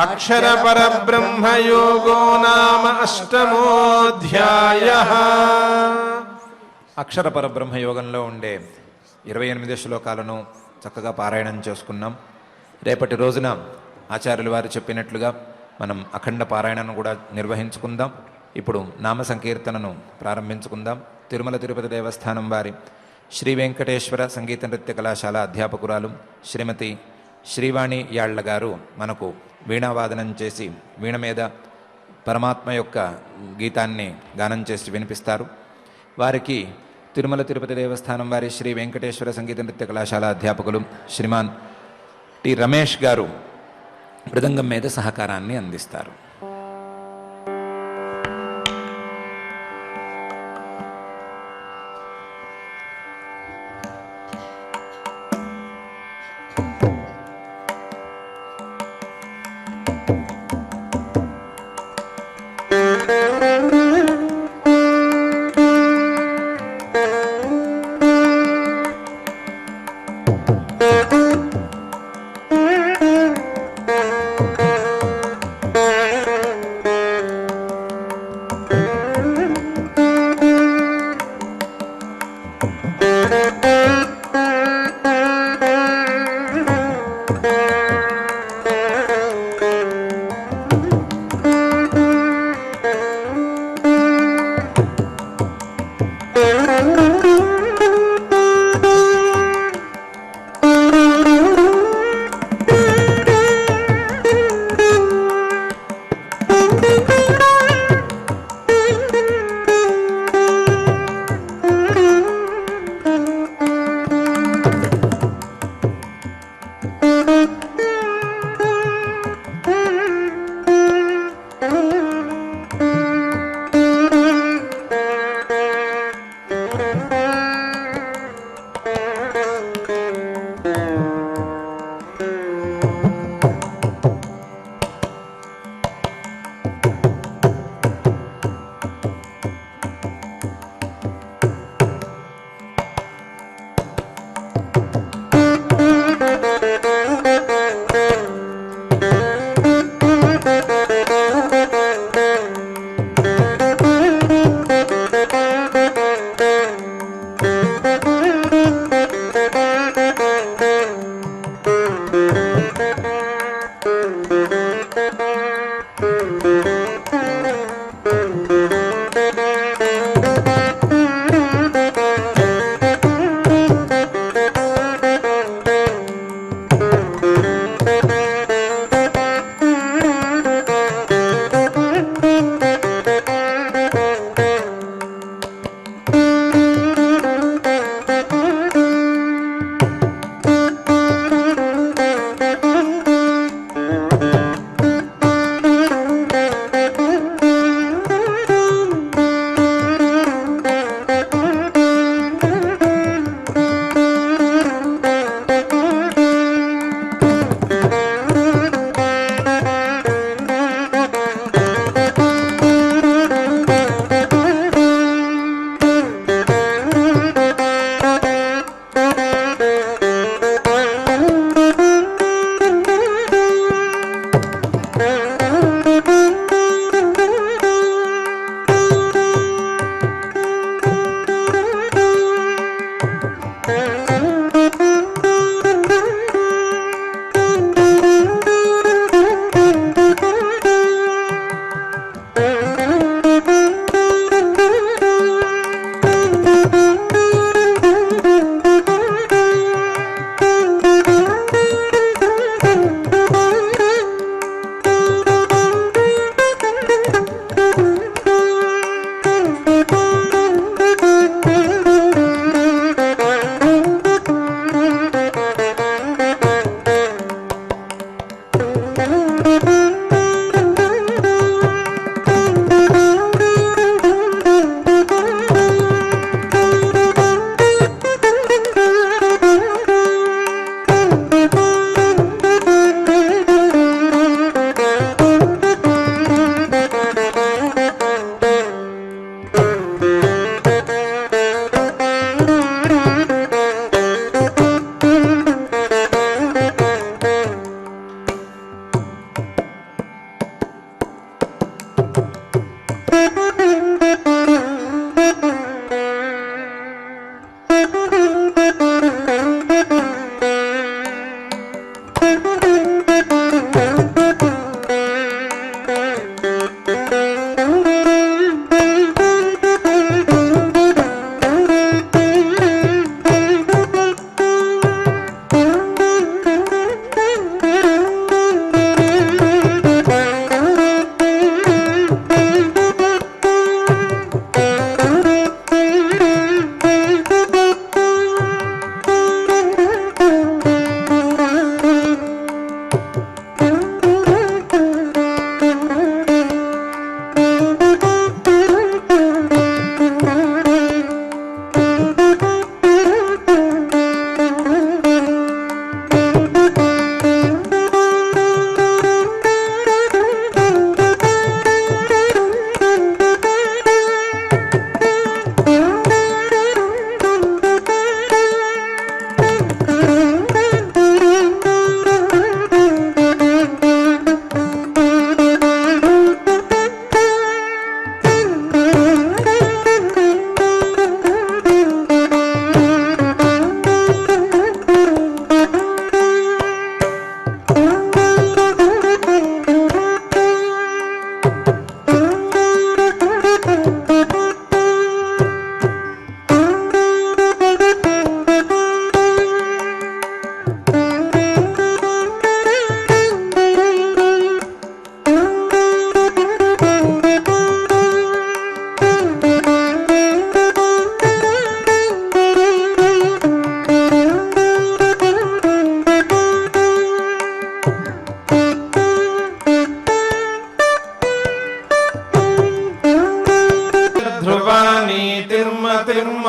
[SPEAKER 2] अक्षरपरब्रह्मयोगो नाम अष्टमोऽध्यायः।
[SPEAKER 1] అక్షర పరబ్రహ్మ యోగంలో ఉండే 28 శ్లోకాలను చక్కగా పారాయణం చేసుకున్నాం. రేపటి రోజున ఆచార్యులు వారు చెప్పినట్లుగా మనం అఖండ పారాయణను కూడా నిర్వహించుకుందాం. ఇప్పుడు నామ సంకీర్తనను ప్రారంభించుకుందాం. తిరుమల తిరుపతి దేవస్థానం వారి శ్రీ వెంకటేశ్వర సంగీత నృత్య కళాశాల అధ్యాపకురాలు శ్రీమతి శ్రీవాణి యాళ్ల గారు మనకు వీణావాదనం చేసి వీణ మీద పరమాత్మ యొక్క గీతాన్ని గానం చేసి వినిపిస్తారు. వారికి తిరుమల తిరుపతి దేవస్థానం వారి శ్రీ వెంకటేశ్వర సంగీత నృత్య కళాశాల అధ్యాపకులు శ్రీమాన్ టి రమేష్ గారు మృదంగం మీద సహకారాన్ని అందిస్తారు.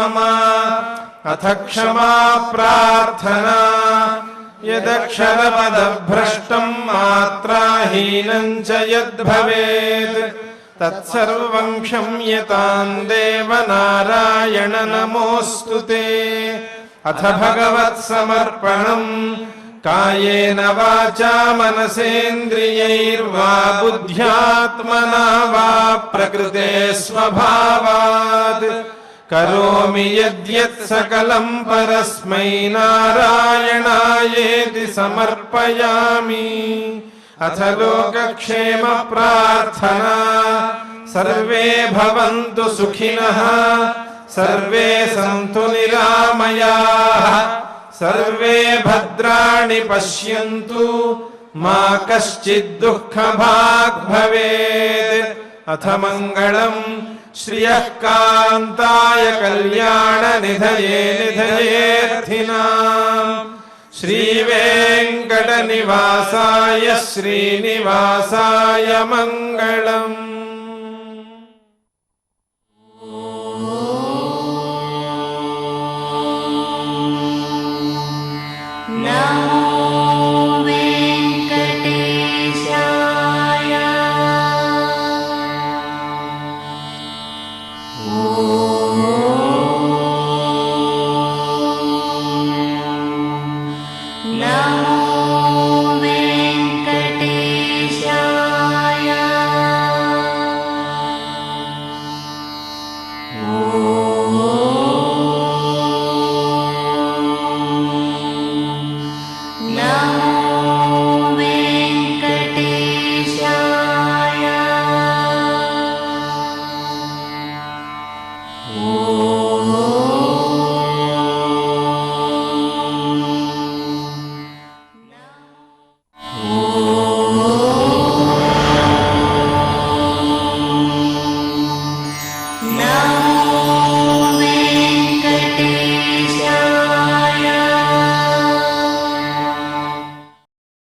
[SPEAKER 2] मम अथ क्षमा प्रार्थना यदक्षरपदभ्रष्टम् मात्राहीनम् च यद्भवेत् तत्सर्वं क्षम्यताम् देवनारायण नमोऽस्तु ते। अथ भगवत्समर्पणम् कायेन वाचा मनसेन्द्रियैर्वा बुद्ध्यात्मना वा प्रकृते स्वभावात् करोमि यद्यत् सकलम् परस्मै नारायणायेति समर्पयामि। अथ लोकक्षेम प्रार्थना सर्वे भवन्तु सुखिनः सर्वे सन्तु निरामयाः सर्वे भद्राणि पश्यन्तु मा कश्चित् दुःखभाग् भवेत्। अथ मङ्गलम् श्रियः कान्ताय कल्याणनिधये निधयेऽर्थिनाम् श्रीवेङ्कटनिवासाय श्रीनिवासाय मङ्गलम्।